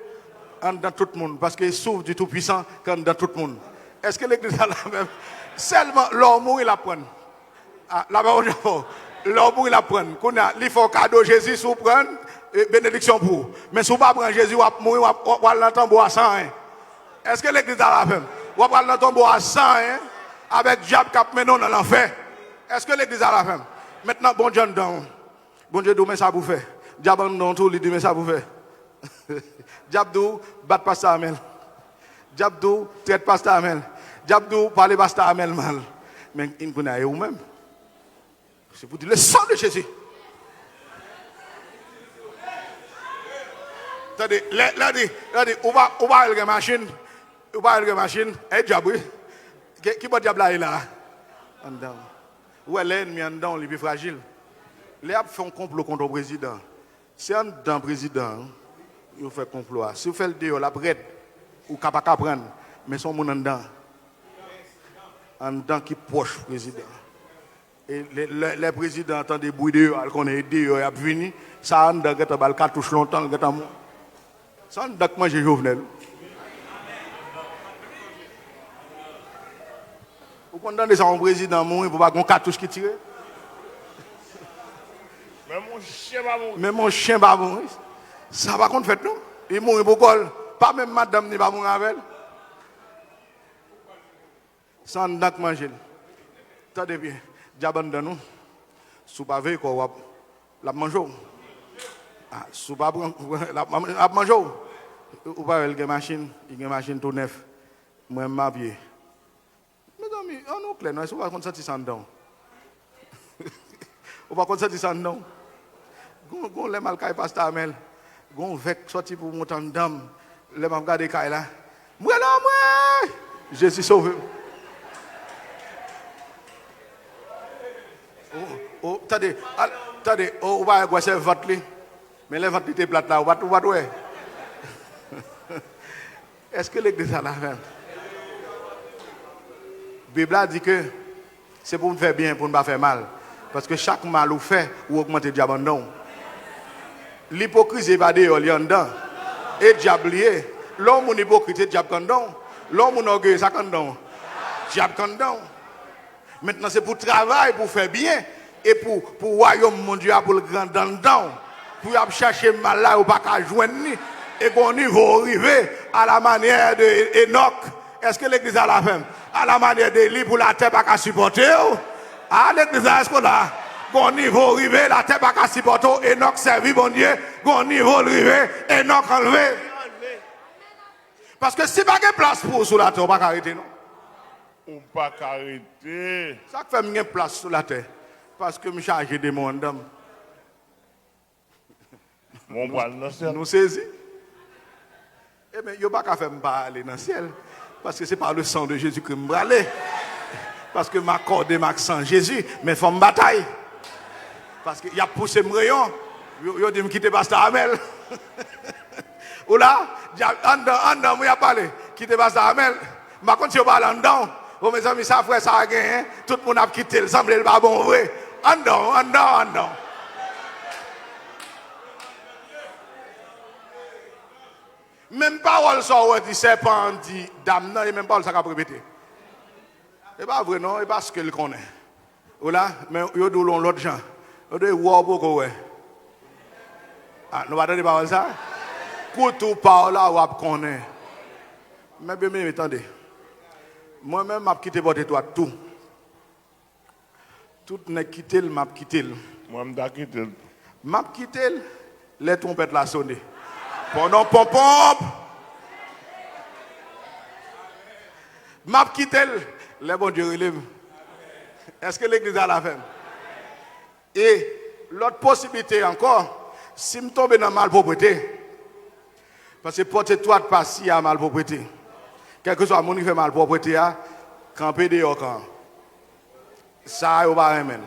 A: entre dans tout le monde. Parce qu'il souffre du Tout-Puissant quand dans tout le monde. Est-ce que l'église a la même? Seulement, l'amour, il apprend. Là-bas, l'amour, il apprend. Il faut cadeau Jésus, si vous prenez, bénédiction pour. Mais si vous ne prenez pas Jésus, vous allez mourir, vous allez l'entendre à 100. Est-ce que l'église a la même? Vous allez l'entendre à 100 avec diable qui a mené dans l'enfer. Est-ce que l'église a la même? Maintenant, bon Dieu, bon Dieu, demain, ça vous fait. Diable dans tout, il dit mais ça vous fait. Diable bat pasteur Amel. Diable traite pasteur Amel. Diable parle pasteur Amel mal. Mais il connaît vous même. C'est pour dire le sang de Jésus. Attendez, là dit, on va aller la machine. On va aller la machine. Et diable. Qui va diable là? En dedans. Où est l'ennemi en dedans, il est fragile. Les a fait un complot contre le président. Si on est dans le président, il fait complot. Si vous faites le dehors, la brette, ou capable de prendre, mais son monde en dedans. En dedans qui est proche du président. Et les présidents entendent des bruits dehors, qu'on est dehors, ils sont venus, ça en dedans, ils ont cartouche longtemps, ça en dedans que manger Jovenel. Vous comprenez ça, un président mourir pour pas qu'on cartouche qui tire? Mais mon chien va mourir. Ça va contre fait non? Il mourit pour col. Pas même madame ni va mourir avec. Sans dak manger. Attendez bien. Diable dans nous. Sous pas veille quoi la manger. Ah, sous pas la manger. Ou pas il y a une machine tout neuf. Moi m'a pied. Mes amis, on nous clair, on va contre ça sans dedans. On va contre ça sans dedans. Gon les mal kay pasteur Amel. Gon vek sorti pour monter en dame. Les m'a regarder kay là. Moi là moi. Jésus sauvé. Oh, attendez, on va voir c'est vote li. Mais les votes étaient plate là, on va ouais. Est-ce que l'église a la fin? La Bible a dit que c'est pour me faire bien, pour ne pas faire mal. Parce que chaque mal ou fait, ou augmente le diable en dedans. L'hypocrisie va dehors, il y a en dedans. Et le diable lié. L'homme est hypocrite, le diable en dedans. L'homme est orgueilleux, ça en dedans. Le diable en dedans. Maintenant, c'est pour travailler, pour faire bien. Et pour le royaume mondial, pour le grand dans le dedans. Pour chercher mal là, ou pas qu'à joindre. Et qu'on niveau arriver à la manière d'Enoch. Est-ce que l'église a la femme? À la manière d'Élie pour la terre pas qu'à supporter. À l'église, est-ce qu'on a? Qu'on niveau arrivé, la terre pas qu'à supporter. Enoch servi, bon Dieu. Qu'on niveau arrivé, Enoch enlevé. Parce que si pas de place pour sur la terre, on ne va pas arrêter, non?
B: On ne peut pas arrêter.
A: Ça fait une place sur la terre. Parce que je suis chargé de mon homme. Nous saisissons. Eh bien, il n'y a pas qu'à faire aller dans le ciel. Parce que c'est par le sang de Jésus que je vais aller. Parce que je m'accorde ma sang Jésus, mais il faut me bataille. Parce qu'il a poussé mon rayon. Il a dit que je quitte Pasteur Amel. Ou là, en dedans, il a parlé. Quitte Pasteur Amel. Je continue à parler en dedans. Oh, mes amis, ça frère, ça a gagné. Tout le monde a quitté. Il semble le pas bon vrai. En dedans. Même parole ça dit serpent dit dame non et même parole ça qu'a répéter. C'est pas vrai non, et parce que le connaît. Voilà, mais yo dou l'autre gens. Yo de wo beaucoup ouais. Ah, nous va entendre parole ça. Koutou parole là ou connaît. Mais bien attendez. Moi-même m'a quitté porter toi tout. Tout n'est quitté, m'a quitté.
B: Moi m'a quitté.
A: M'a quitté les trompettes la sonné. Pendant pom-pom, m'a quitté les bons dieux relève. Est-ce que l'église a la fin? Et l'autre possibilité encore, si je tombe dans la malpropreté, parce que porter toi de passer à malpropreté, quel que soit mon qui fait malpropreté, camper dehors quand. Ça, il va remettre.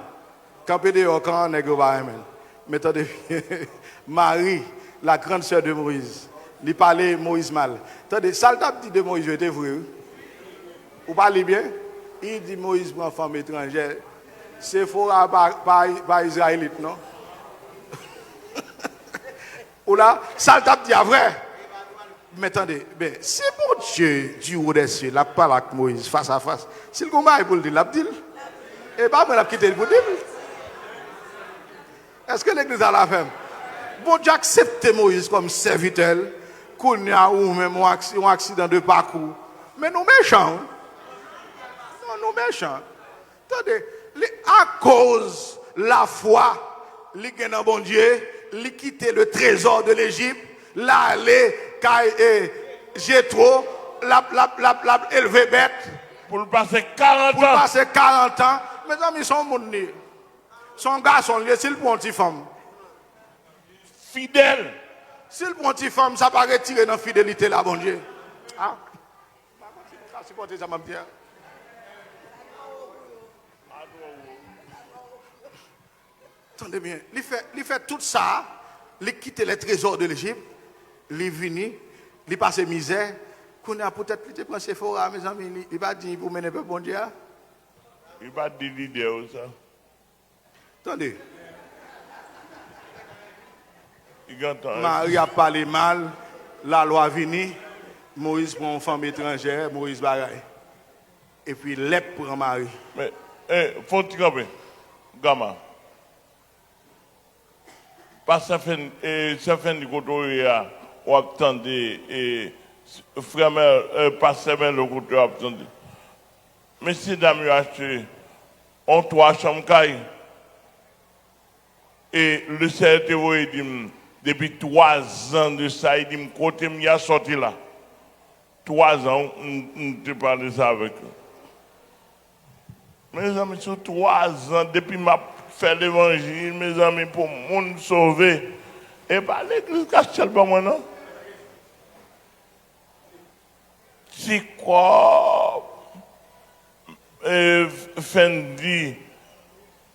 A: Camper dehors quand, il va remettre. Mais attendez, Marie, la grande sœur de Moïse, il parlait Moïse mal. Attendez, ça le dit de Moïse était vrai. Vous parlez bien? Il dit Moïse prend femme étrangère. C'est faux par Israélite, non? Ou là, ça le dit à vrai. Mais attendez, si bon Dieu, Dieu des cieux, la parle avec Moïse face à face, s'il combat pour le dire, l'a dit. Et pas moi l'a quitté pour dire. Est-ce que l'église a la femme? Bon Dieu accepte Moïse comme serviteur, qu'on a ou même un accident de parcours. Mais nous méchants. Non, nous méchants. Attendez, à cause la foi, li gen dans bon Dieu, li quitte le trésor de l'Égypte, là aller Jétro, la élevé bête.
B: Pour le passer 40 ans.
A: Pour passer 40 ans. Mes amis sont mon nez. Son garçon, s'il prend une petite femme.
B: Fidèle.
A: S'il prend une petite femme, ça va retirer dans la fidélité là, bon Dieu. Ah. Supporter ça, m'a dit. Attendez bien, il fait tout ça, il quitte les trésors de l'Égypte, il est venu, il passe misère, qu'on a peut-être plus de Sephora, mes amis, il va dire pour mener le bon Dieu.
B: Il va dire l'idée ça.
A: Attendez.
B: Marie
A: a parlé mal, la loi vini, Moïse prend une femme étrangère, Moïse bagaille. Et puis l'ép prend Marie.
B: Mais, faut-il camper, gamin. Parce que ça fait du côté où attendez et frère passer le côté attendez. Mais si dame a acheté en 3 chambres et le CRTO il dit depuis 3 ans de ça il dit côté m'y sorti là. 3 ans on parle de ça avec eux. Mes amis sur 3 ans depuis ma faire l'évangile, mes amis, pour monde sauver. Et pas l'église cachelle pas moi, non? Si quoi, Fendi,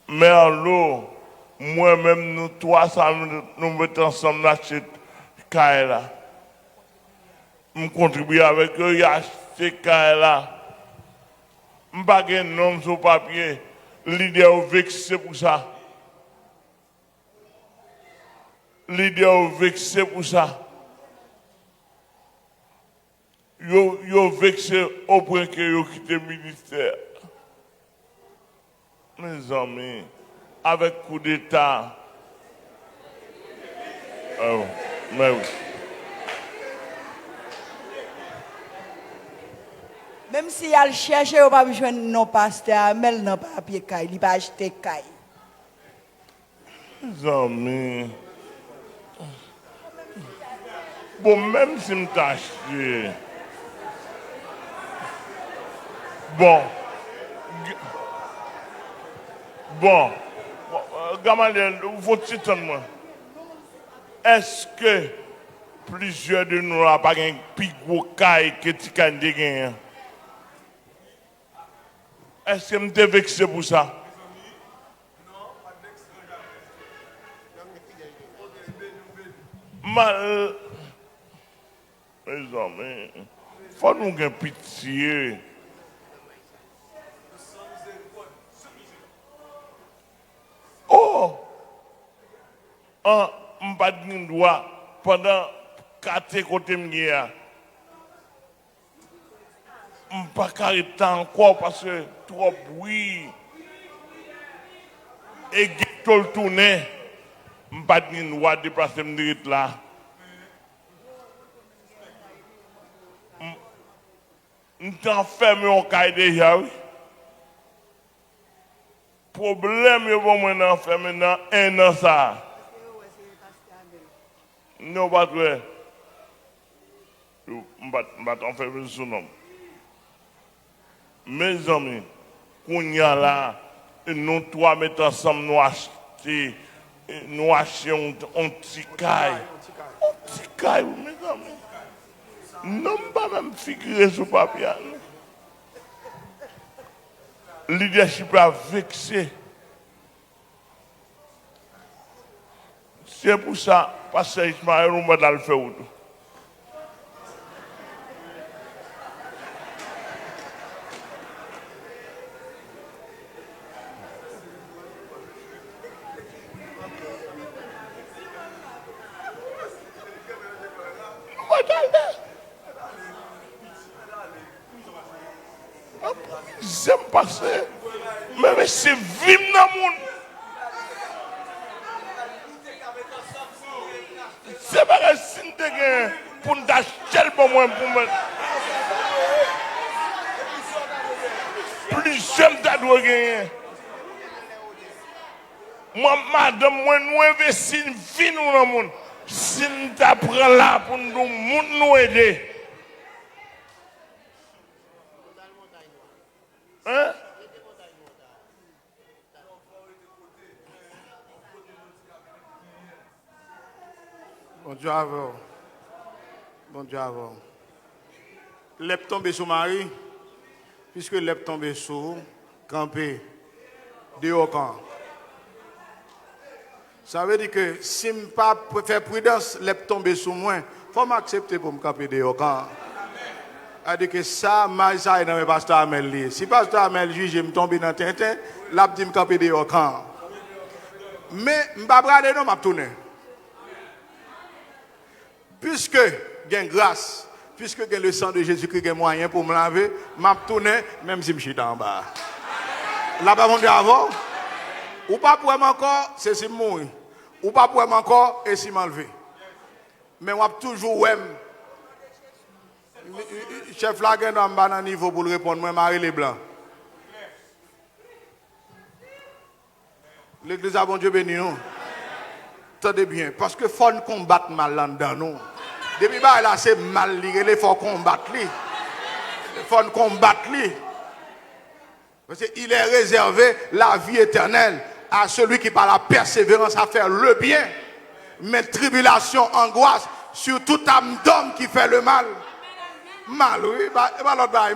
B: Merlot, moi-même, nous 300, nous mettons ensemble là chez Kaila. Je contribue avec eux, il a acheté là. Je n'ai pas de nom sur papier. L'idée est vexée pour ça. L'idée est vexée pour ça. Yo vexé au point que yo quitté le ministère. Mes amis, avec coup d'État. Oh, mais oui.
C: Même si elle cherche, on va besoin non pasteur, mais non papier caille, il va acheter caille.
B: Mes amis. Bon, même si je t'ai acheté. Bon, Gamaliel, vous dites moi. Est-ce que plusieurs de nous n'ont pas un plus gros caille que tu as gagné? Est-ce que je me vexé pour ça? Mal. Mes amis, il faut nous avoir pitié. Oh! Je pas de droit pendant 4 côtés de je ne pas arrêter encore parce que trop bruit. Et tout le tourner, je ne pas de droit de déplacer me là. Je suis enfermé au cahier déjà. Problème, je vais m'enfermer dans 1 an. Ça. Non, pas vrai. Je vais t'enfermer sur nom. Mes amis, qu'on y a là, nous trois mettons ensemble, nous acheter un petit caille. Un petit caille, mes amis. Non, pas même figurer sur papier. Le leadership a vexé. C'est pour ça, parce que Ismaël, on va le faire. J'aime passer. Mais c'est vim dans le monde. C'est pas que si nous avons pour nous acheter pour moi. Plus j'aime t'adorer gagner. Moi, madame, moi, nous investissons une vie dans le monde. Si nous t'apprends là pour nous aider. Hein?
A: Bon Dieu avant. Bon Dieu avant. L'ep tombé sur Marie, puisque l'ep tombé sur campé, dehors camp. Ça veut dire que si je ne peux pas faire prudence, l'ep tombé sur moi, il faut m'accepter pour me camper dehors camp. C'est-à-dire que ça, ça est dans le pasteur Amel. Si le pasteur Amel juge, je me tombe dans le tintin, là, je me camper dehors camp. Mais je ne vais pas regarder, non, je vais tourner. Puisque il y a une grâce, puisque il y a le sang de Jésus-Christ qui est moyen pour me laver, je vais tourner, même si je suis en bas. Là-bas, mon Dieu, avant, ou pas pour encore, c'est si je mourir. Ou pas pour encore, et si je m'enlever. Mais on va toujours, chef là, il y a un niveau pour le répondre, moi, Marie les Blancs. L'église a bon Dieu béni nous. Attendez bien, parce que faut nous combattre mal là-dedans nous. Depuis là, c'est mal, il faut combattre lui. Il faut nous combattre lui. Parce qu'il est réservé la vie éternelle à celui qui par la persévérance à faire le bien. Mais tribulation, angoisse sur toute âme d'homme qui fait le mal. Mal, oui,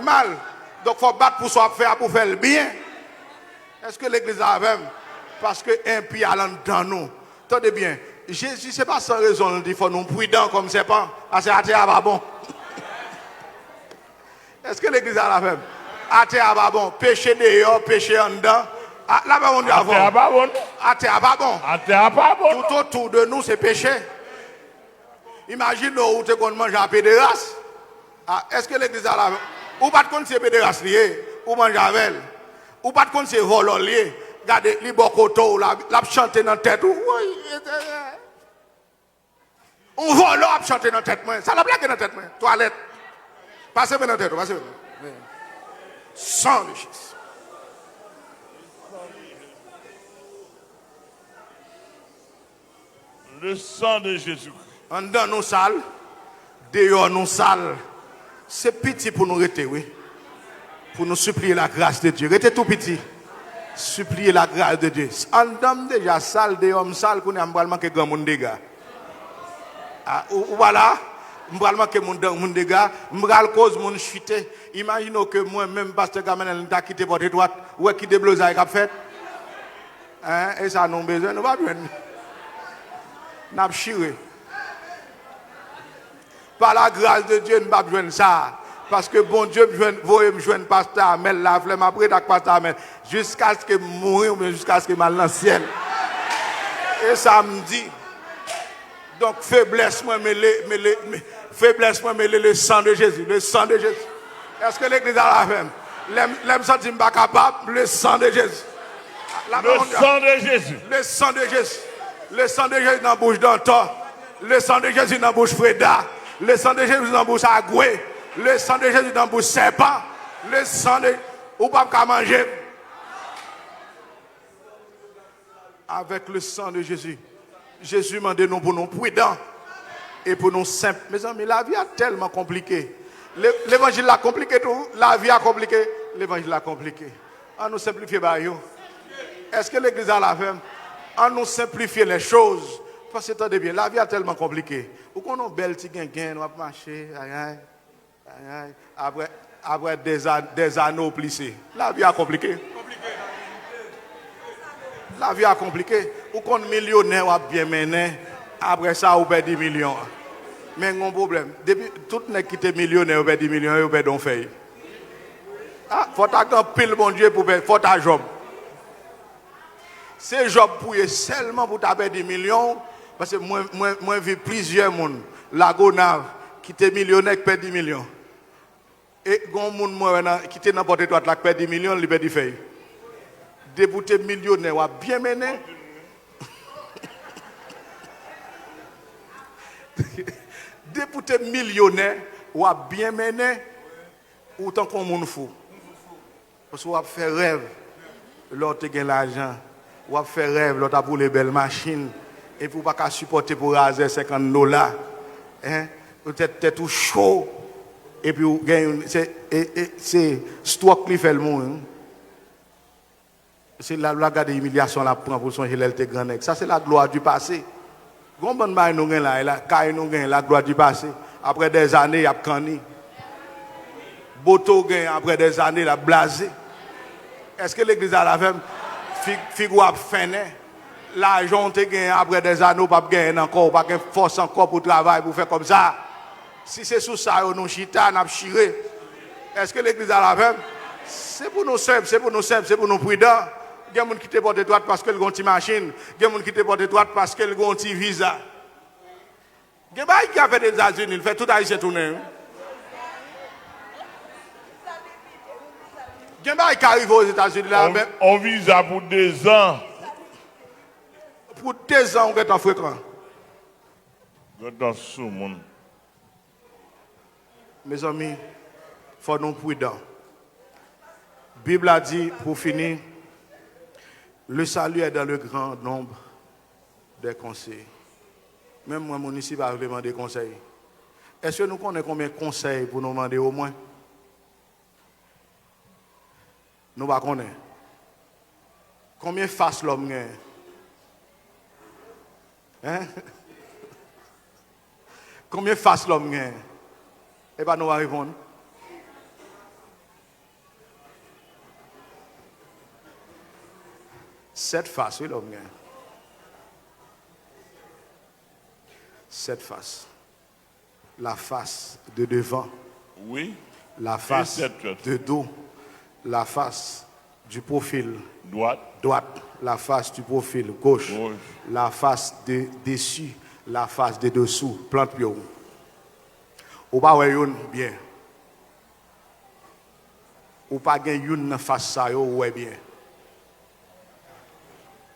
A: mal. Donc il faut battre pour soi faire pour faire le bien. Est-ce que l'église a même? Parce que un pied allant dans nous. Attendez bien, Jésus, ce n'est pas sans raison, il faut nous prudents comme serpent. Ah, c'est à bon. Est-ce que l'église a la même? Athée à pas bon, péché dehors, péché en dedans. Là, on dit avant.
B: Athée à pas bon.
A: Athée à pas bon.
B: Athée à pas bon.
A: Tout autour de nous, c'est péché. Imagine où tu manges un pédérasse. Est-ce que l'église a la même? Ou pas de compte c'est pédérasse lié, ou mange avec. Ou pas de compte c'est volant lié. Regardez, les bocotos, la chanter dans la tête. On vole, la chanter dans la tête. Ça la blague dans la tête. Toilette. Passez dans la tête. Passez. Sang de Jésus.
B: Le sang de Jésus.
A: En dedans nous sales, dehors nous sales. C'est petit pour nous rester, oui. Pour nous supplier la grâce de Dieu. Restez tout petit. Supplier la grâce de Dieu. En dedans déjà sale, dehors sale, qu'on a manqué grand monde dégâts. Voilà. M'bral manquer mon dégâts, m'bral cause mon chuter. Imaginez que moi-même, pasteur Gamanel, t'a quitté porte droite, ou qui déblouse avec a fait. Hein? Et ça, nous besoin, nous pas besoin. N'a chiré. Par la grâce de Dieu, nous pas besoin de ça. Parce que bon Dieu, vous me joindre pasteur Amel, la flemme après avec pasteur Amel, jusqu'à ce que mourir, mais jusqu'à ce que mal dans le ciel. Et ça me dit. Donc, faiblesse, moi, mêler le sang de Jésus. Le sang de Jésus. Est-ce que l'église a la même? L'aime sentir pas capable, le sang de Jésus.
B: Le sang de Jésus.
A: Le sang de Jésus. Le sang de Jésus dans la bouche d'Anton. Le sang de Jésus dans la bouche Freda. Le sang de Jésus dans la bouche Agoué. Le sang de Jésus dans la bouche Serpent. Le sang de... Ou pas qu'à manger. Avec le sang de Jésus. Jésus m'a dit nous pour nous prudents et pour nous simples. Mes amis, la vie est tellement compliquée. L'évangile a compliqué tout. La vie a compliqué. L'évangile a compliqué. On nous simplifier. Est-ce que l'église a la femme? On nous simplifier les choses. Parce que attendez bien, la vie est tellement compliquée. Ou qu'on a belle petit gain, on va marcher. Après des anneaux plissés. La vie a compliqué. La vie a compliqué. Ou qu'on millionnaire ou bien mené, après ça, ou perd 10 millions. Mais il y a un problème. Depuis tout le monde qui est millionnaire, ou perd 10 millions, ou perd un fait. Ah, faut avoir pile bon Dieu pour faire, faut ta job. C'est job pour seulement pour taper 10 millions, parce que moi, vu plusieurs personnes, la Gonave, qui était millionnaire, qui perd 10 millions. Et quand monde qui était n'importe quoi, qui perd 10 millions, il perd 10 feuilles. Député millionnaire a bien mené. Député millionnaire a bien mené. Autant qu'on monde fou. Parce qu'on a fait rêve. L'autre a l'argent. On a fait rêve. L'autre a pour les belles machines. Et pour pas supporter pour raser $50. Hein? Peut-être tout chaud. Et puis c'est stock qui fait le monde. C'est la garde d'humiliation la prend pour son gilette grand. Ça c'est la gloire du passé. Combien de bail nous gagne là, quand nous gagne la gloire du passé. Après des années, il y a cani. Boto gagne après des années, il a blasé. Est-ce que l'église a la même figure à fin? L'argent te gagne après des années, pas gagner encore, pas de force encore pour travailler pour faire comme ça. Si c'est sous ça, nous chita, nous chiré. Est-ce que l'église a la même? C'est pour nous simples, c'est pour nous simples, c'est pour nous prudents. Il y a des gens qui te portent droite parce qu'ils ont une machine. Il y a des gens qui te portent droite parce qu'ils ont un visa. Il y a des gens qui ont fait des États-Unis, il fait tout haïtien tourner. Il y a des gens qui arrivent aux États-Unis là.
B: On visa pour 2 ans.
A: Pour 2 ans, on est en fréquent. Mes amis, il faut nous prudents. La Bible a dit, pour finir, le salut est dans le grand nombre des conseils. Même moi, mon ici, va demander des conseils. Est-ce que nous connaissons combien de conseils pour nous demander au moins? Nous ne connaissons pas. Combien de faces l'homme gagne? Hein? Combien de faces l'homme gagne? Eh bien, nous allons répondre. 7 faces, oui, l'homme gagne. 7 faces. La face de devant.
B: Oui.
A: la face
B: cette chose.
A: de dos, la face du profil
B: Droite.
A: droite, la face du profil gauche,
B: Gauche.
A: la face de dessus, la face de dessous, plante bio. Ou pas ouais yon bien. Ou pas gen yon nan face ça yo ouais bien.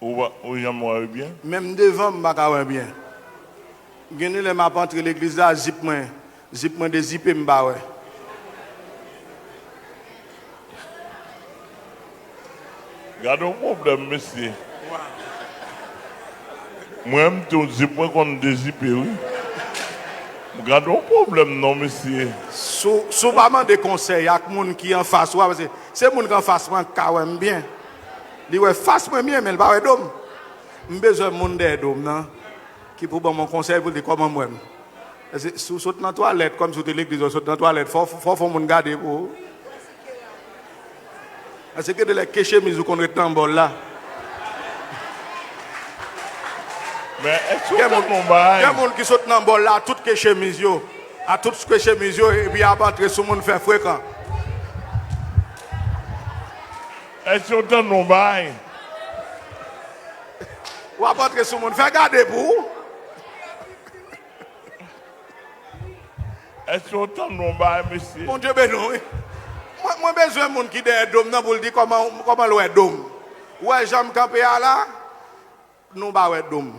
B: Ou j'aimerais bien.
A: Même devant m'pa ka ouais bien. Gen le m'a pas entre l'église là zip moi de zipper m'ba ouais.
B: Gardez un problème, monsieur. Moi-même, je dis pas qu'on dézippé, oui. Gardez un problème, non, monsieur.
A: Sous pas man de conseil, il y a des gens qui en face, parce que c'est les gens qui en face, moi, qui bien. Ils ouais face moi bien, mais il pas ouais dôme. J'ai besoin de monde d'homme, non? Qui pour mon conseil pour dire comment moi. Si saute dans la toilette, comme si tu l'église, saute dans la toilette, faut mon garder pour. Parce que de les cacher, mais qu'on est en bol là.
B: Mais est-ce
A: Il y a
B: que mon
A: des gens qui sautent dans le bol là, tout caché mis yo. À tout caché mis yo, et puis après, tout le monde fait fréquent.
B: est-ce que mon bail?
A: Ou après, tout le monde fait garder pour.
B: Est-ce que mon bail, monsieur?
A: Mon Dieu, ben non. Moi, besoin de monde qui est dôme pour le dire comment l'ouest dôme. Ouais, j'aime camper là, nous pas ouais dôme.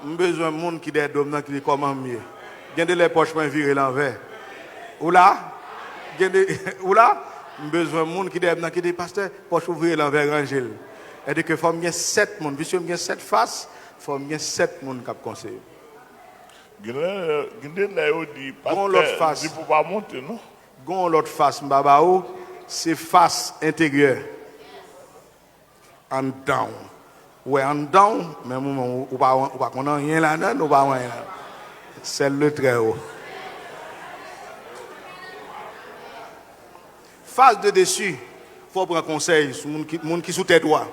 A: J'ai besoin de monde qui est dôme qui dit comment mieux. Gardez les poches pour virer l'envers. Ou là, ou là, j'ai besoin de monde qui dit pasteur, poche pour virer l'envers rangel. Et dit que faut bien 7 monde, puisque j'ai 7 faces, faut bien 7 monde qui conseillent.
B: Gardez là où dit
A: l'autre face.
B: Il faut pas monter, non?
A: Gon l'autre face mbabao, c'est face intérieure. En down. Ouais, en down, mais ou pas qu'on a rien là-dedans, ou pas rien là. C'est le très haut. Face de dessus, faut prendre conseil sur monde qui sous tête droit.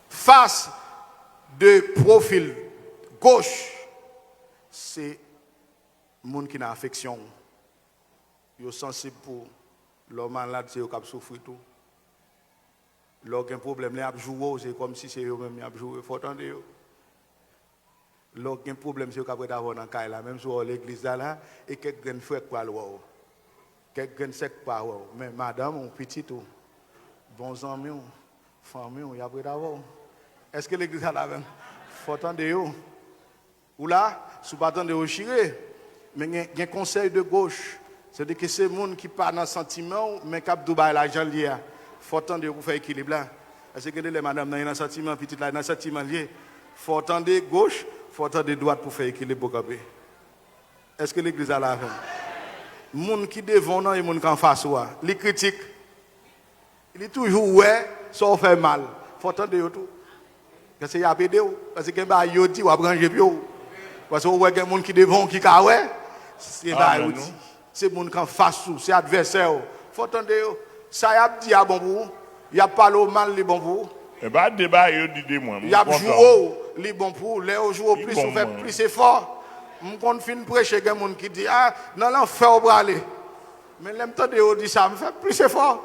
A: Face de profil gauche, c'est monde qui a affection. Yo sensible pour l'homme malade, c'est eux qui souffrent tout. Lorsqu'il y a un problème, les jouer, c'est comme si c'est eux-mêmes qui jouent. Il faut attendre. Lorsqu'il y a un problème, c'est eux qui avoir dans le cas là, même sur l'église là, et quelqu'un frère quoi voir. Quelqu'un sait pas voir. Mais madame, ou petit ou bons amis, famille, il y a après d'avoir. Est-ce que l'église là même? Il faut attendre. Ou là, si vous pas attendre au chiré. Mais il y a un conseil de gauche. C'est-à-dire que c'est les gens qui parlent dans le sentiment, mais qui ont l'argent lié. Il faut attendre pour faire équilibre là. Parce que les madames dans le sentiment, petite là, dans le sentiment lié. Il faut attendre gauche, il faut attendre droite pour faire équilibre. Est-ce que l'église a la fin? Les gens qui devant et les gens qui en face, les critiques, il est toujours ouais, ça fait mal. Il faut attendre tout. Parce qu'il y a des gens qui ont dit, ou à brancher bio. Parce que vous avez des gens qui devant qui ont ouais. C'est pas outil. C'est les gens qui en face, c'est adversaire. Il faut attendre. Ça y a dit à bon pour. Il y a pas le mal les bon pour.
B: Et bien, le débat, il dit moi.
A: Il y a joué les bon pour. Les jouer plus, on fait plus effort. Je compte fin prêcher des gens qui disent ah non l'enfer au bras aller. Mais l'entendre de dit ça, me fait plus effort.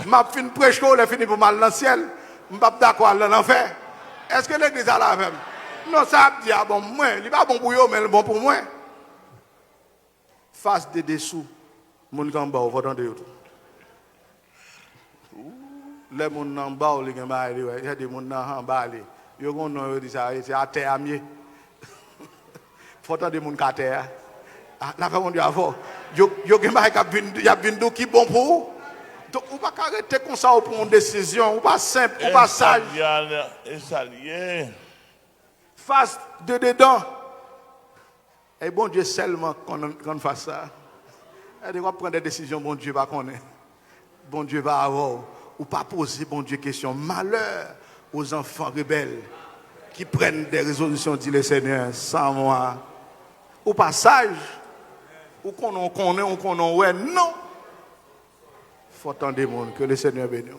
A: Ma fin prêcher on fini pour mal dans le ciel. Je pas d'accord dans l'enfer. Est-ce que l'église a la même? Non, ça dit ah bon moi, il pas bon pour eux mais bon pour moi. Face de dessous, mon gamba au fond de tout. Les gens en bas, il y a des gens en bas. Ils ont dit ça, c'est à terre mieux. Faut des gens à terre. La femme dit avant, il y a des qui bon pour. Donc, on ne peut pas arrêter comme ça pour une décision. On ne pas simple, on ne pas sage. Face de dedans. Et bon Dieu seulement qu'on fasse ça. Et on va prendre des décisions, bon Dieu va connaître. Bon Dieu va avoir. Ou pas poser, bon Dieu, question. Malheur aux enfants rebelles qui prennent des résolutions, dit le Seigneur, sans moi. Ou pas sage. Ou qu'on connaît, ou qu'on ouais. Non. Il faut attendre des monde que le Seigneur bénisse.